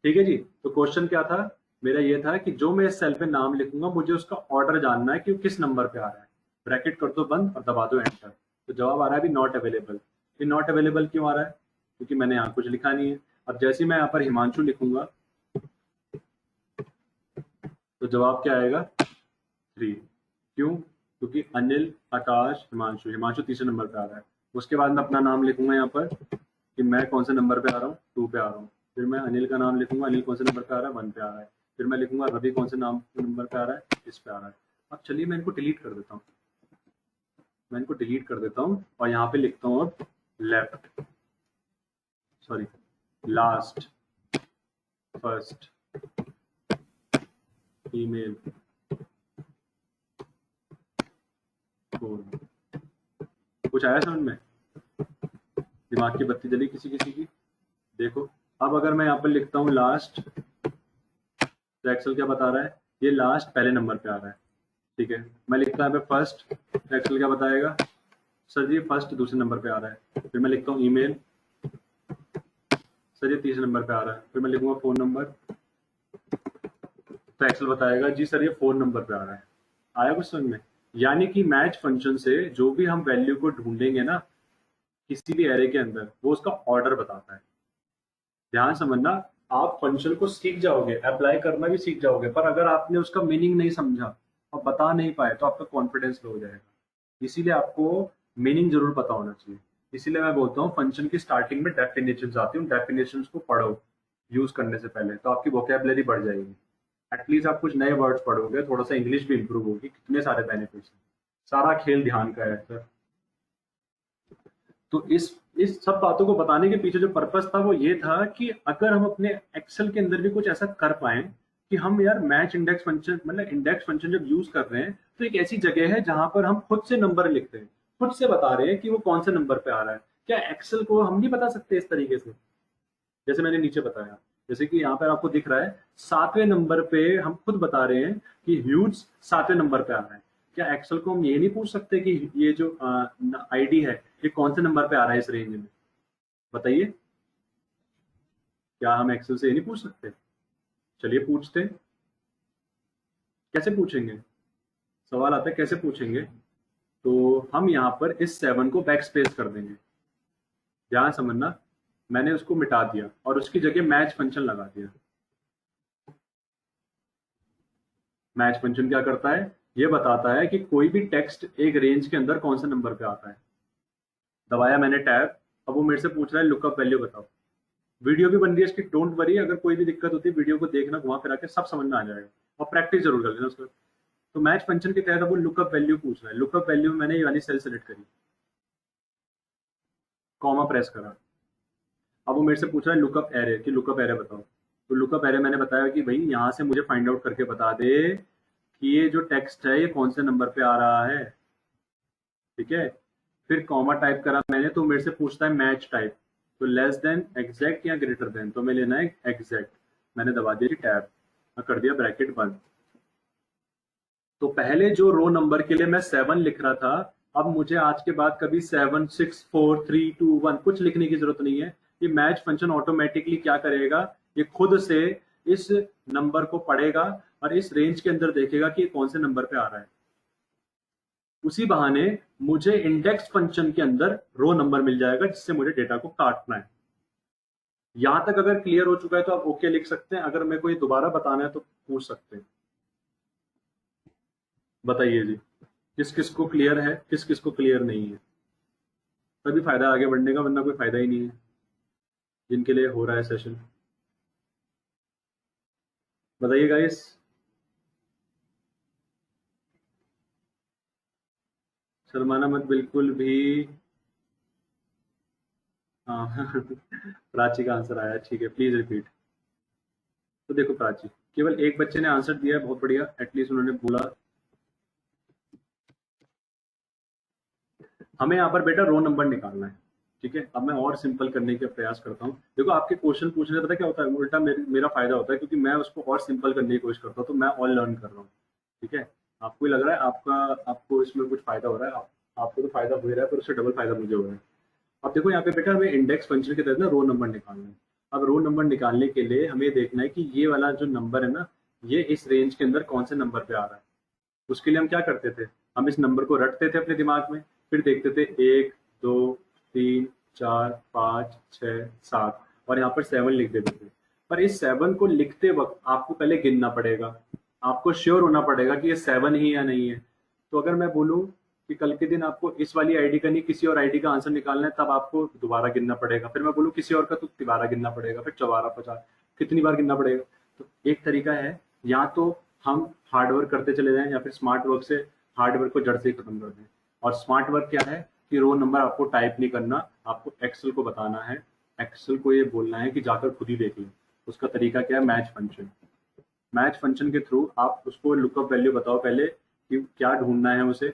ठीक है जी। तो क्वेश्चन क्या था मेरा, ये था कि जो मैं इस सेल पे नाम लिखूंगा मुझे उसका ऑर्डर जानना है कि वो किस नंबर पे आ रहा है। ब्रैकेट कर दो बंद और दबा दो एंटर। तो जवाब आ रहा है अभी नॉट अवेलेबल। ये नॉट अवेलेबल क्यों आ रहा है, क्योंकि मैंने यहाँ कुछ लिखा नहीं है। अब जैसे ही मैं यहाँ पर हिमांशु लिखूंगा तो जवाब क्या आएगा 3। क्यों, क्योंकि अनिल, आकाश, हिमांशु, हिमांशु तीसरे नंबर पे आ रहा है। उसके बाद मैं अपना नाम लिखूंगा यहाँ पर कि मैं कौन से नंबर पे आ रहा हूँ, 2 पे आ रहा हूँ। फिर मैं अनिल का नाम लिखूंगा, अनिल कौन से नंबर पे आ रहा है, 1 पे आ रहा है। फिर मैं लिखूंगा रवि कौन से नंबर पे आ रहा है, इस पे आ रहा है। अब चलिए मैं इनको डिलीट कर देता हूँ, मैं इनको डिलीट कर देता हूँ और यहाँ पे लिखता हूँ अब left, sorry last, first, email, phone. कुछ आया समझ में, दिमाग की बत्ती जली किसी किसी की। देखो अब अगर मैं यहाँ पर लिखता हूँ लास्ट, तो एक्सेल क्या बता रहा है, ये लास्ट पहले नंबर पे आ रहा है, ठीक है। मैं लिखता हूँ फर्स्ट, एक्सेल क्या बताएगा, सर जी फर्स्ट दूसरे नंबर पे आ रहा है। फिर मैं लिखता हूँ ईमेल, सर ये तीसरे नंबर पे आ रहा है। फिर मैं लिखूंगा फोन नंबर, तो एक्सेल बताएगा जी सर ये 4 नंबर पे आ रहा है। आया कुछ समझ में। यानी कि मैच फंक्शन से जो भी हम वैल्यू को ढूंढेंगे ना किसी भी एरे के अंदर, वो उसका ऑर्डर बताता है। ध्यान समझना, आप फंक्शन को सीख जाओगे, अप्लाई करना भी सीख जाओगे, पर अगर आपने उसका मीनिंग नहीं समझा और बता नहीं पाए तो आपका कॉन्फिडेंस लो हो जाएगा। इसीलिए आपको मीनिंग जरूर पता होना चाहिए। इसीलिए मैं बोलता हूँ फंक्शन की स्टार्टिंग में डेफिनेशंस आती हैं, डेफिनेशंस को पढ़ो यूज करने से पहले, तो आपकी वोकेबलरी बढ़ जाएगी। एटलीस्ट आप कुछ नए वर्ड्स पढ़ोगे, थोड़ा सा इंग्लिश भी इंप्रूव होगी। कितने सारे बेनिफिट्स हैं, सारा खेल ध्यान का है सर। तो इस सब बातों को बताने के पीछे जो पर्पस था वो ये था कि अगर हम अपने एक्सेल के अंदर भी कुछ ऐसा कर पाए कि हम यार मैच इंडेक्स फंक्शन, मतलब इंडेक्स फंक्शन जब यूज कर रहे हैं तो एक ऐसी जगह है जहां पर हम खुद से नंबर लिख रहे हैं, खुद से बता रहे हैं कि वो कौन से नंबर पे आ रहा है। क्या एक्सेल को हम नहीं बता सकते इस तरीके से, जैसे मैंने नीचे बताया। जैसे कि यहाँ पर आपको दिख रहा है 7वें नंबर पे हम खुद बता रहे हैं कि ह्यूज 7वें नंबर पे आ रहा है। क्या एक्सेल को हम ये नहीं पूछ सकते कि ये जो आईडी है ये कौन से नंबर पे आ रहा है इस रेंज में, बताइए। क्या हम एक्सेल से ये नहीं पूछ सकते? चलिए पूछते हैं। कैसे पूछेंगे, सवाल आता है कैसे पूछेंगे। तो हम यहाँ पर इस 7 को बैक स्पेस कर देंगे। ध्यान समझना, मैंने उसको मिटा दिया और उसकी जगह मैच फंक्शन लगा दिया। मैच फंक्शन क्या करता है, ये बताता है कि कोई भी टेक्स्ट एक रेंज के अंदर कौन से नंबर पे आता है। दबाया मैंने टैब, अब वो मेरे से पूछ रहा है लुकअप वैल्यू बताओ। वीडियो भी बन रही है इसकी, डोंट वरी। अगर कोई भी दिक्कत होती है वीडियो को देखना, घुमा फिरा के सब समझ में आ जाएगा, और प्रैक्टिस जरूर कर लेना उसका। तो मैच फंक्शन के तहत वो लुकअप वैल्यू पूछ रहा है। लुकअप वैल्यू में मैंने ये वाली सेल सेलेक्ट करी, कॉमा प्रेस करा। अब वो मेरे से पूछ रहा है लुकअप एरे, कि लुकअप एरे बताओ। तो लुकअप एरे मैंने बताया कि भाई यहाँ से मुझे फाइंड आउट करके बता दे कि ये जो टेक्स्ट है ये कौन से नंबर पे आ रहा है, ठीक है। फिर कॉमा टाइप करा मैंने तो मेरे से पूछता है मैच टाइप, तो लेस देन एग्जैक्ट या ग्रेटर देन, तो मैं लेना है एग्जैक्ट, मैंने दबा दिया टैब और कर दिया ब्रैकेट बंद। तो पहले जो रो नंबर के लिए मैं 7 लिख रहा था, अब मुझे आज के बाद कभी 7 6 4 3 2 1 कुछ लिखने की जरूरत नहीं है। ये मैच फंक्शन ऑटोमेटिकली क्या करेगा, ये खुद से इस नंबर को पढ़ेगा और इस रेंज के अंदर देखेगा कि कौन से नंबर पे आ रहा है। उसी बहाने मुझे इंडेक्स फंक्शन के अंदर रो नंबर मिल जाएगा जिससे मुझे डेटा को काटना है। यहां तक अगर क्लियर हो चुका है तो आप ओके लिख सकते हैं, अगर मेरे को ये दोबारा बताना है तो पूछ सकते हैं। बताइए जी, किस किस को क्लियर है, किस किस को क्लियर नहीं है, तभी फायदा आगे बढ़ने का, वरना कोई फायदा ही नहीं है जिनके लिए हो रहा है सेशन। बताइए गाइस। शर्माना मत बिल्कुल भी। हाँ प्राची का आंसर आया, ठीक है, प्लीज रिपीट। तो देखो प्राची, केवल एक बच्चे ने आंसर दिया, बहुत बढ़िया, एटलीस्ट उन्होंने बोला। हमें यहाँ पर बेटा रो नंबर निकालना है, ठीक है। अब मैं और सिंपल करने का प्रयास करता हूँ। देखो आपके क्वेश्चन पूछने से पता क्या होता है, उल्टा मेरा फायदा होता है, क्योंकि मैं उसको और सिंपल करने की कोशिश करता हूँ, तो मैं और लर्न कर रहा हूँ, ठीक है। आपको लग रहा है आपको इसमें कुछ फायदा हो रहा है, आपको तो फायदा हो रहा है, पर उससे डबल फायदा मुझे हो रहा है। अब देखो यहाँ पे बेटा हमें इंडेक्स फंक्शन के तहत ना रो नंबर निकालना है। अब रो नंबर निकालने के लिए हमें देखना है कि ये वाला जो नंबर है ना, ये इस रेंज के अंदर कौन से नंबर पे आ रहा है। उसके लिए हम क्या करते थे, हम इस नंबर को रटते थे अपने दिमाग में, फिर देखते थे 1 2 3 4 5 6 7 और यहाँ पर 7 लिख देते थे। पर इस 7 को लिखते वक्त आपको पहले गिनना पड़ेगा, आपको श्योर होना पड़ेगा कि ये 7 ही या नहीं है। तो अगर मैं बोलूँ कि कल के दिन आपको इस वाली आईडी का नहीं किसी और आईडी का आंसर निकालना है, तब आपको दोबारा गिनना पड़ेगा। फिर मैं बोलूँ किसी और का, तो दोबारा गिनना पड़ेगा, फिर 4 50 कितनी बार गिनना पड़ेगा। तो एक तरीका है, या तो हम हार्ड वर्क करते चले जाएं या फिर स्मार्ट वर्क से हार्ड वर्क को जड़ से ही खत्म कर दें। और स्मार्ट वर्क क्या है कि रो नंबर आपको टाइप नहीं करना, आपको एक्सेल को बताना है, एक्सेल को ये बोलना है कि जाकर खुद ही देख लें। उसका तरीका क्या है, मैच फंक्शन। मैच फंक्शन के थ्रू आप उसको लुकअप वैल्यू बताओ पहले कि क्या ढूंढना है उसे,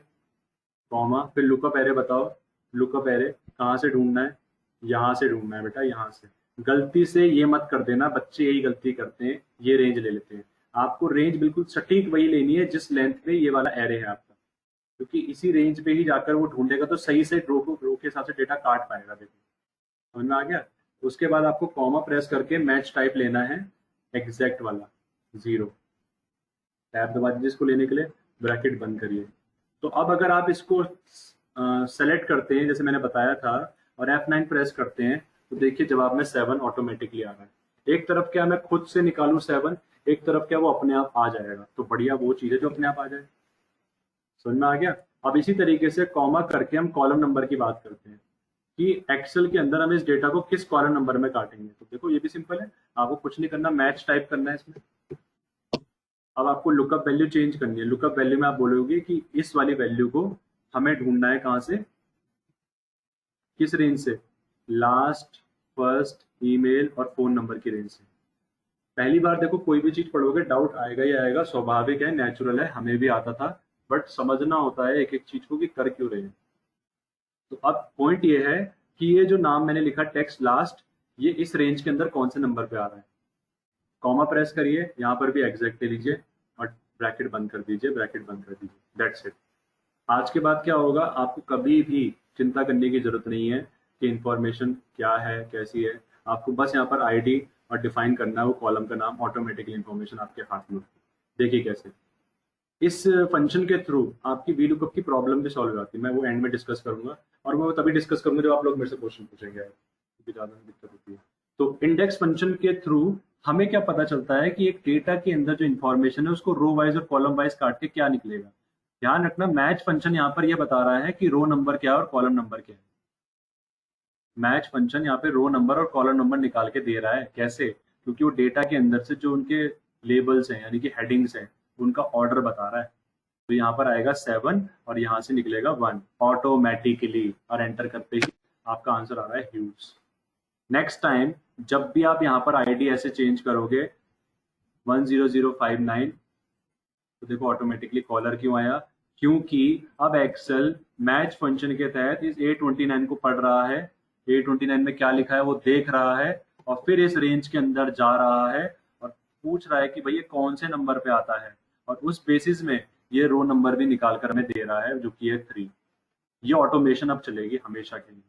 कॉमा, फिर लुकअप एरे बताओ, लुकअप एरे कहाँ से ढूंढना है, यहाँ से ढूंढना है बेटा, यहाँ से। गलती से ये मत कर देना, बच्चे यही गलती करते हैं, ये रेंज ले लेते हैं। आपको रेंज बिल्कुल सटीक वही लेनी है जिस लेंथ पे ये वाला एरे है आपका, क्योंकि इसी रेंज पे ही जाकर वो ढूंढेगा तो सही से रो के हिसाब से डेटा काट पाएगा। देखो समझ में आ गया। उसके बाद आपको कॉमा प्रेस करके मैच टाइप लेना है, एग्जैक्ट वाला 0, टैब दबा दीजिए इसको लेने के लिए, ब्रैकेट बंद करिए। तो अब अगर आप इसको सेलेक्ट करते हैं जैसे मैंने बताया था और F9 प्रेस करते हैं, तो देखिए जवाब में 7 ऑटोमेटिकली आ रहा है। एक तरफ क्या मैं खुद से निकालूं 7, एक तरफ क्या वो अपने आप आ जाएगा। तो बढ़िया वो चीज है जो अपने आप आ जाए। समझ में आ गया। अब इसी तरीके से कॉमा करके हम कॉलम नंबर की बात करते हैं कि एक्सेल के अंदर हम इस डेटा को किस कॉलम नंबर में काटेंगे। तो देखो ये भी सिंपल है, आपको कुछ नहीं करना, मैच टाइप करना है इसमें। अब आपको लुकअप वैल्यू चेंज करनी है। लुकअप वैल्यू में आप बोलोगे कि इस वाली वैल्यू को हमें ढूंढना है कहां से, किस रेंज से, लास्ट, फर्स्ट, ईमेल और फोन नंबर की रेंज से। पहली बार देखो कोई भी चीज पढ़ोगे डाउट आएगा ही आएगा, स्वाभाविक है, नेचुरल है, हमें भी आता था, बट समझना होता है एक एक चीज को कि कर क्यों रहे हैं। तो अब पॉइंट ये है कि ये जो नाम मैंने लिखा टेक्स्ट लास्ट, ये इस रेंज के अंदर कौन से नंबर पे आ रहा है। कॉमा प्रेस करिए, यहाँ पर भी एग्जैक्ट ले लीजिए और ब्रैकेट बंद कर दीजिए, ब्रैकेट बंद कर दीजिए, दैट्स इट। आज के बाद क्या होगा, आपको कभी भी चिंता करने की जरूरत नहीं है कि इंफॉर्मेशन क्या है कैसी है। आपको बस यहाँ पर आईडी और डिफाइन करना है वो कॉलम का नाम, ऑटोमेटिकली इंफॉर्मेशन आपके हाथ में। देखिए कैसे इस फंक्शन के थ्रू आपकी वीलुकअप की प्रॉब्लम भी सॉल्व हो जाती है। मैं वो एंड में डिस्कस करूंगा, और मैं वो तभी डिस्कस करूंगा जब आप लोग मेरे से क्वेश्चन पूछेंगे, क्योंकि ज्यादा दिक्कत होती है। तो इंडेक्स फंक्शन के थ्रू हमें क्या पता चलता है कि एक डेटा के अंदर जो इन्फॉर्मेशन है उसको रो वाइज और कॉलम वाइज काट के क्या निकलेगा। ध्यान रखना, मैच फंक्शन यहाँ पर यह बता रहा है कि रो नंबर क्या है और कॉलम नंबर क्या है। मैच फंक्शन यहाँ पे रो नंबर और कॉलम नंबर निकाल के दे रहा है। कैसे? क्योंकि वो डेटा के अंदर से जो उनके लेबल्स हैं यानी कि हेडिंग्स हैं उनका ऑर्डर बता रहा है। तो यहाँ पर आएगा 7 और यहाँ से निकलेगा 1 ऑटोमेटिकली, और एंटर करते ही आपका आंसर आ रहा है ह्यूज। नेक्स्ट टाइम जब भी आप यहाँ पर आईडी ऐसे चेंज करोगे 10059, तो देखो ऑटोमेटिकली कॉलर क्यों आया, क्योंकि अब एक्सेल मैच फंक्शन के तहत इस A29 को पढ़ रहा है, A29 में क्या लिखा है वो देख रहा है और फिर इस रेंज के अंदर जा रहा है और पूछ रहा है कि भाई ये कौन से नंबर पे आता है, और उस बेसिस में ये रो नंबर भी निकाल कर हमें दे रहा है जो कि है 3। ये ऑटोमेशन अब चलेगी हमेशा के लिए।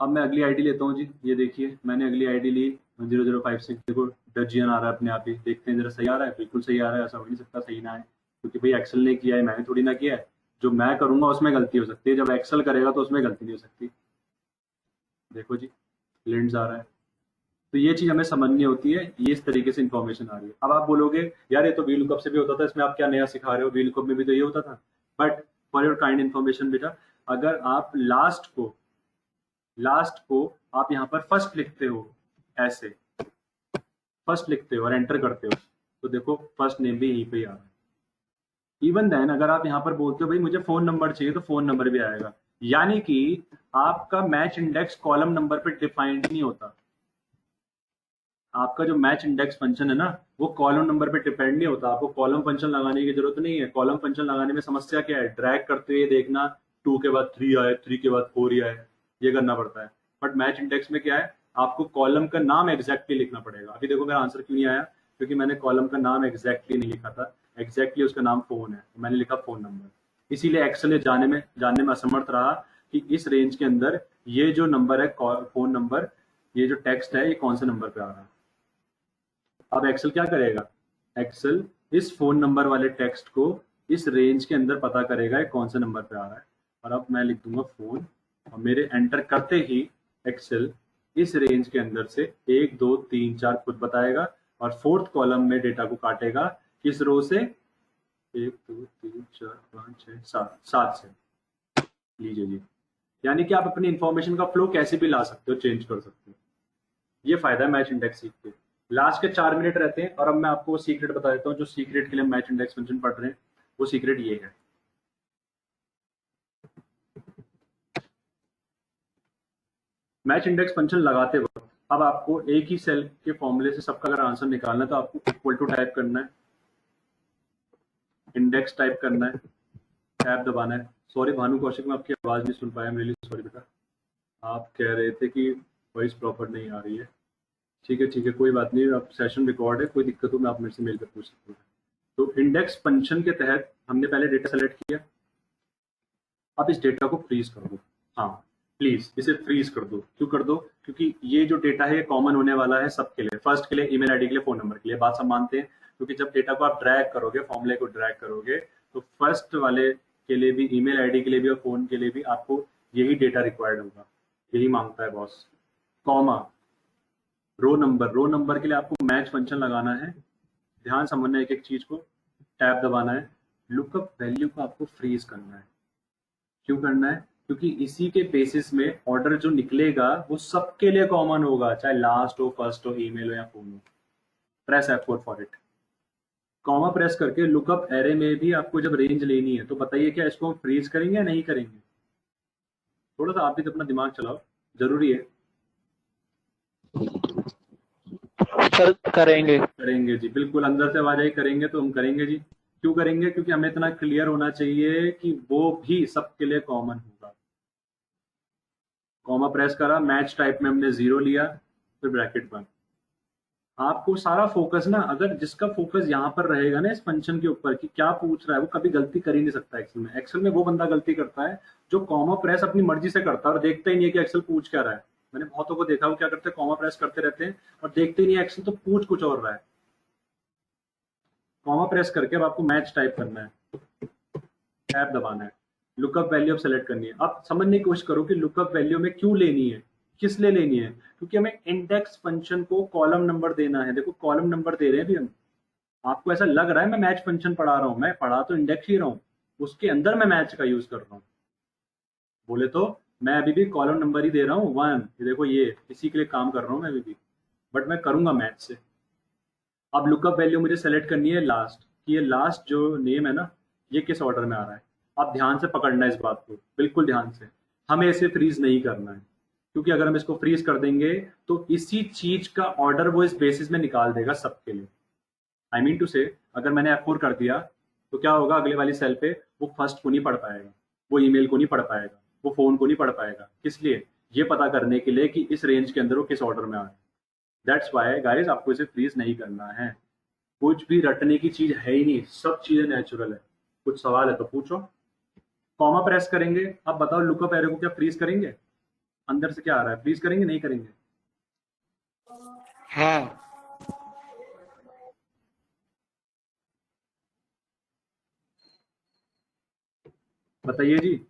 अब मैं अगली आईडी लेता हूँ जी। ये देखिए मैंने अगली आईडी ली 0056। देखो डजियन आ रहा है अपने आप ही, देखते हैं जरा सही आ रहा है। बिल्कुल सही आ रहा है, ऐसा हो नहीं सकता सही ना है, क्योंकि भाई एक्सेल ने किया है, मैंने थोड़ी ना किया है। जो मैं करूंगा उसमें गलती हो सकती है, जब एक्सेल करेगा तो उसमें गलती नहीं हो सकती। देखो जी लेंस आ रहा है, तो ये चीज हमें समझनी होती है। ये इस तरीके से इन्फॉर्मेशन आ रही है। अब आप बोलोगे यार ये तो वी लुकअप से भी होता था, इसमें आप क्या नया सिखा रहे हो, वी लुकअप में भी तो ये होता था। But for your kind information बेटा, अगर आप लास्ट को आप यहाँ पर फर्स्ट लिखते हो, ऐसे फर्स्ट लिखते हो और एंटर करते हो, तो देखो फर्स्ट नेम भी यहीं पे ही आ रहा है। इवन देन अगर आप यहाँ पर बोलते हो भाई मुझे फोन नंबर चाहिए, तो फोन नंबर भी आएगा। यानी कि आपका मैच इंडेक्स कॉलम नंबर पे डिफाइंड नहीं होता। आपका जो मैच इंडेक्स फंक्शन है ना, वो कॉलम नंबर पे डिपेंड नहीं होता। आपको कॉलम फंक्शन लगाने की जरूरत नहीं है। कॉलम फंक्शन लगाने में समस्या क्या है, ड्रैग करते हुए देखना 2 के बाद 3 आए, 3 के बाद 4 ही आए, ये करना पड़ता है। बट मैच इंडेक्स में क्या है, आपको कॉलम का नाम एग्जैक्टली लिखना पड़ेगा। अभी देखो मेरा आंसर क्यों नहीं आया, क्योंकि मैंने कॉलम का नाम एग्जैक्टली नहीं लिखा था। एग्जैक्टली उसका नाम फोन है, तो मैंने लिखा फोन नंबर। इसीलिए एक्सेल जानने में असमर्थ रहा कि इस रेंज के अंदर ये जो नंबर है फोन नंबर, ये जो टेक्स्ट है ये कौन से नंबर पे आ रहा है। अब एक्सेल क्या करेगा, एक्सेल इस फोन नंबर वाले टेक्स्ट को इस रेंज के अंदर पता करेगा ये कौन से नंबर पे आ रहा है। और अब मैं लिख दूंगा फोन, और मेरे एंटर करते ही एक्सेल इस रेंज के अंदर से 1 2 3 4 खुद बताएगा और फोर्थ कॉलम में डेटा को काटेगा किस रो से, 1 2 3 4 5 6 7 से। लीजिए जी, यानी कि आप अपनी इंफॉर्मेशन का फ्लो कैसे भी ला सकते हो, चेंज कर सकते हो। ये फायदा है मैच इंडेक्स सीख के। लास्ट के 4 मिनट रहते हैं और अब मैं आपको वो सीक्रेट बता देता हूँ जो सीक्रेट के लिए मैच इंडेक्स फंक्शन पढ़ रहे हैं। वो सीक्रेट ये है, मैच इंडेक्स फंक्शन लगाते वक्त अब आपको एक ही सेल के फॉर्मूले से सबका अगर आंसर निकालना है तो आपको इक्वल टू टाइप करना है, इंडेक्स टाइप करना है, टैब दबाना है। सॉरी भानु कौशिक, मैं आपकी आवाज नहीं सुन पाया, मेरे लिए सॉरी बेटा। आप कह रहे थे कि वॉइस प्रॉपर नहीं आ रही है। ठीक है कोई बात नहीं, अब सेशन रिकॉर्ड है, कोई दिक्कत हो मैं आप मेरे से मेल कर पूछ सकते हैं। तो इंडेक्स फंक्शन के तहत हमने पहले डेटा सेलेक्ट किया। अब इस डेटा को फ्रीज कर दो। हाँ प्लीज इसे फ्रीज कर दो। क्यों कर दो, क्योंकि ये जो डेटा है ये कॉमन होने वाला है सबके लिए, फर्स्ट के लिए, ईमेल आईडी के लिए, फोन नंबर के लिए। बात सब मानते हैं, क्योंकि जब डेटा को आप ड्रैग करोगे, फॉर्मूले को ड्रैग करोगे, तो फर्स्ट वाले के लिए भी, ईमेल आईडी के लिए भी और फोन के लिए भी आपको यही डेटा रिक्वायर्ड होगा, यही मांगता है बॉस। कॉमा, रो नंबर के लिए आपको मैच फंक्शन लगाना है। ध्यान समझना एक एक चीज को, टैब दबाना है। लुकअप वैल्यू को आपको फ्रीज करना है। क्यों करना है, क्योंकि इसी के बेसिस में ऑर्डर जो निकलेगा वो सबके लिए कॉमन होगा, चाहे लास्ट हो, फर्स्ट हो, ईमेल हो या फोन हो। Press F4 for it. Comma press करके लुकअप एरे में भी आपको जब रेंज लेनी है, तो बताइए क्या इसको हम फ्रीज करेंगे या नहीं करेंगे। थोड़ा सा आप भी अपना दिमाग चलाओ, जरूरी है। सर करेंगे जी, बिल्कुल अंदर से आवाज आई करेंगे, तो हम करेंगे जी। क्यों करेंगे, क्योंकि हमें इतना क्लियर होना चाहिए कि वो भी सबके लिए कॉमन होगा। कॉमा प्रेस करा, मैच टाइप में हमने 0 लिया, फिर ब्रैकेट बंद। आपको सारा फोकस ना, अगर जिसका फोकस यहाँ पर रहेगा ना इस फंक्शन के ऊपर कि क्या पूछ रहा है, वो कभी गलती कर ही नहीं सकता एक्सेल में। एक्सेल में वो बंदा गलती करता है जो कॉमा प्रेस अपनी मर्जी से करता है और देखता ही नहीं है कि एक्सेल पूछ क्या रहा है। मैंने बहुतों को देखा, वो क्या करते हैं, कॉमा प्रेस करते रहते हैं और देखते ही नहीं एक्सेल तो पूछ कुछ और रहा है। कॉमा प्रेस करके अब आपको मैच टाइप करना है, टैब दबाना है, लुकअप वैल्यू अब सेलेक्ट करनी है। अब समझने की कोशिश करो कि लुकअप वैल्यू में क्यों लेनी है, किस लिए लेनी है, क्योंकि हमें इंडेक्स फंक्शन को कॉलम नंबर देना है। देखो कॉलम नंबर दे रहे हैं अभी हम। आपको ऐसा लग रहा है मैं मैच फंक्शन पढ़ा रहा हूं, मैं पढ़ा तो इंडेक्स ही रहा हूं, उसके अंदर मैं मैच का यूज कर रहा हूं। बोले तो मैं अभी भी कॉलम नंबर ही दे रहा हूँ 1, ये देखो ये इसी के लिए काम कर रहा हूँ मैं अभी भी, बट मैं करूंगा मैच से। अब लुकअप वैल्यू मुझे सेलेक्ट करनी है लास्ट, कि ये लास्ट जो नेम है ना ये किस ऑर्डर में आ रहा है। अब ध्यान से पकड़ना है इस बात को, बिल्कुल ध्यान से। हमें इसे फ्रीज नहीं करना है, क्योंकि अगर हम इसको फ्रीज कर देंगे तो इसी चीज का ऑर्डर वो इस बेसिस में निकाल देगा सबके लिए। आई मीन टू से, अगर मैंने F4 कर दिया तो क्या होगा, अगले वाली सेल पे वो फर्स्ट को नहीं पढ़ पाएगा, वो ईमेल को नहीं पढ़ पाएगा, वो फोन को नहीं पढ़ पाएगा। किस लिए? ये पता करने के लिए कि इस रेंज के अंदर वो किस ऑर्डर में आ रहा है। दैट्स वाई गाइस आपको इसे फ्रीज नहीं करना है। कुछ भी रटने की चीज है ही नहीं, सब चीजें नेचुरल है। कुछ सवाल है तो पूछो। कॉमा प्रेस करेंगे, अब बताओ लुकअप एरो को क्या फ्रीज करेंगे? अंदर से क्या आ रहा है, फ्रीज करेंगे नहीं करेंगे? हाँ। बताइए जी।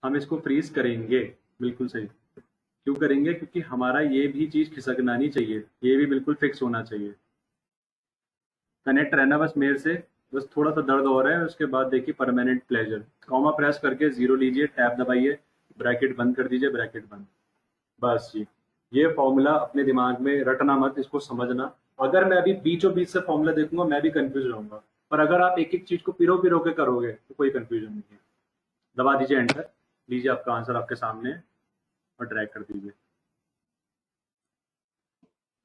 हम इसको फ्रीज करेंगे, बिल्कुल सही। क्यों करेंगे? क्योंकि हमारा ये भी चीज खिसकना नहीं चाहिए, ये भी बिल्कुल फिक्स होना चाहिए, कनेक्ट रहना बस मेरे से। बस थोड़ा सा दर्द हो रहा है, उसके बाद देखिए परमानेंट प्लेजर। कॉमा प्रेस करके 0 लीजिए, टैब दबाइए, ब्रैकेट बंद कर दीजिए, ब्रैकेट बंद। बस जी, ये फॉर्मूला अपने दिमाग में रटना मत, इसको समझना। अगर मैं अभी बीचों बीच से फॉर्मूला देखूंगा मैं भी कंफ्यूज रहूंगा, पर अगर आप एक एक चीज को पिरो पिरो के करोगे तो कोई कंफ्यूजन नहीं है। दबा दीजिए एंटर, लीजिए आपका आंसर आपके सामने है और ड्रैग कर दीजिए।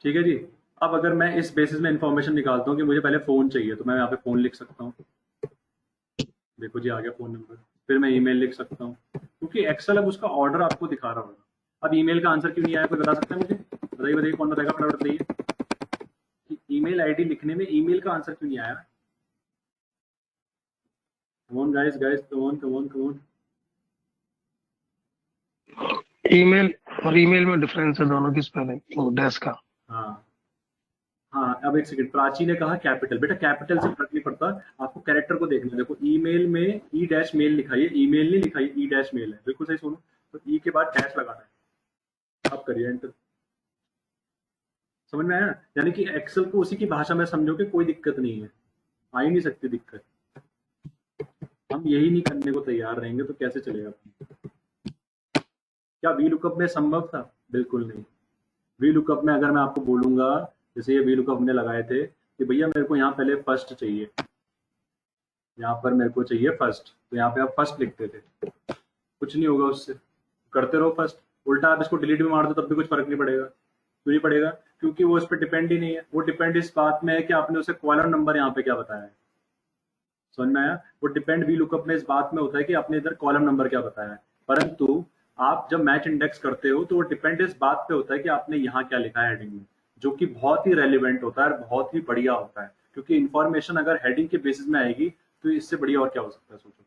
ठीक है जी। अब अगर मैं इस बेसिस में इंफॉर्मेशन निकालता हूँ कि मुझे पहले फोन चाहिए, तो मैं यहाँ पे फोन लिख सकता हूँ। देखो जी आ गया फोन नंबर। फिर मैं ईमेल लिख सकता हूँ, क्योंकि एक्सेल अब उसका ऑर्डर आपको दिखा रहा होगा। अब ईमेल का आंसर क्यों नहीं आया, कोई बता सकता है मुझे? बताइए बताइए, कौन बताएगा, फटाफट बताइए कि ईमेल आईडी लिखने में ईमेल का आंसर क्यों नहीं आया। Come on guys guys, come on come on come on. Email और ईमेल में डिफरेंस है दोनों की स्पेलिंग, डैश का। हाँ हाँ, अब एक सेकंड, प्राची ने कहा कैपिटल। बेटा कैपिटल से फर्क नहीं पड़ता, आपको कैरेक्टर को देखना है। देखो ईमेल में ई डैश मेल लिखा है, ईमेल नहीं लिखा है, ई डैश मेल है। बिल्कुल सही सुनो, तो ई के बाद डैश लगाना है। अब करिए एंटर। समझ में आया? यानी कि एक्सेल को उसी की भाषा में समझो कि कोई दिक्कत नहीं है, आ ही नहीं सकती दिक्कत। हम यही नहीं करने को तैयार रहेंगे तो कैसे चलेगा? क्या वी लुकअप में संभव था? बिल्कुल नहीं। वी लुकअप में अगर मैं आपको बोलूंगा, जैसे ये वी लुकअप हमने लगाए थे कि भैया मेरे को यहाँ पहले फर्स्ट चाहिए, यहाँ पर मेरे को चाहिए फर्स्ट, तो यहाँ पे आप फर्स्ट लिखते थे, कुछ नहीं होगा उससे, करते रहो फर्स्ट। उल्टा आप इसको डिलीट भी मार दो तब भी कुछ फर्क नहीं पड़ेगा। क्यों नहीं पड़ेगा? क्योंकि वो इस पर डिपेंड ही नहीं है। वो डिपेंड इस बात में है कि आपने उसे कॉलम नंबर यहाँ पे क्या बताया है। समझ में आया? वो डिपेंड वी लुकअप में इस बात में होता है कि आपने इधर कॉलम नंबर क्या बताया है। परंतु आप जब मैच इंडेक्स करते हो तो वो डिपेंड इस बात पे होता है कि आपने यहाँ क्या लिखा है हेडिंग में, जो कि बहुत ही रेलिवेंट होता है और बहुत ही बढ़िया होता है। क्योंकि इन्फॉर्मेशन अगर हेडिंग के बेसिस में आएगी तो इससे बढ़िया और क्या हो सकता है? सोचो,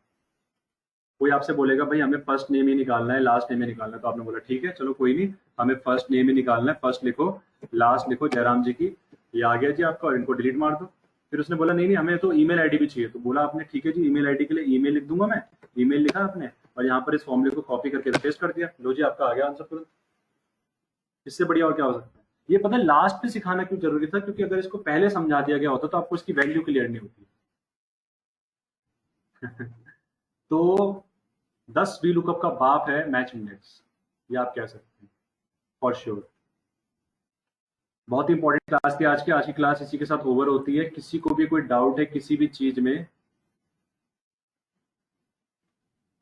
कोई आपसे बोलेगा भाई हमें फर्स्ट नेम ही निकालना है, लास्ट नेम ही निकालना है, तो आपने बोला ठीक है चलो कोई नहीं, हमें फर्स्ट नेम ही निकालना है, फर्स्ट लिखो लास्ट लिखो जयराम जी की, ये आ गया जी आपका, और इनको डिलीट मार दो। फिर उसने बोला नहीं नहीं हमें तो ईमेल आईडी भी चाहिए, तो बोला आपने ठीक है जी ईमेल आईडी के लिए ईमेल लिख दूंगा मैं, ईमेल लिखा आपने और यहाँ पर इस फॉर्मूले को कॉपी करके पेस्ट कर दिया, लो जी आपका आ गया आंसर तुरंत। इससे बढ़िया और क्या हो सकता है? ये पता है लास्ट पे सिखाना क्यों जरूरी था? क्योंकि अगर इसको पहले समझा दिया गया होता तो आपको इसकी वैल्यू क्लियर नहीं होती। तो 10 वी लुकअप का बाप है मैच इंडेक्स, ये आप कह सकते हैं फॉर श्योर। बहुत ही इंपॉर्टेंट क्लास थी आज की क्लास इसी के साथ ओवर होती है। किसी को भी कोई डाउट है किसी भी चीज में,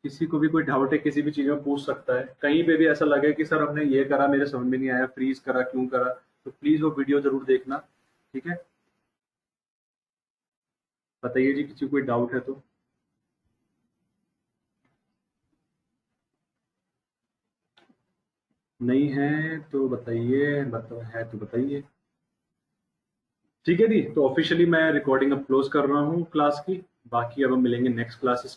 किसी को भी कोई डाउट है किसी भी चीज में पूछ सकता है। कहीं पे भी ऐसा लगे कि सर हमने ये करा मेरे समझ में नहीं आया, फ्रीज करा क्यों करा, तो प्लीज वो वीडियो जरूर देखना, ठीक है? बताइए जी किसी को कोई डाउट है तो। नहीं है तो बताइए, है तो बताइए। ठीक है जी, तो ऑफिशियली मैं रिकॉर्डिंग अब क्लोज कर रहा हूँ क्लास की। बाकी अब हम मिलेंगे नेक्स्ट क्लासेस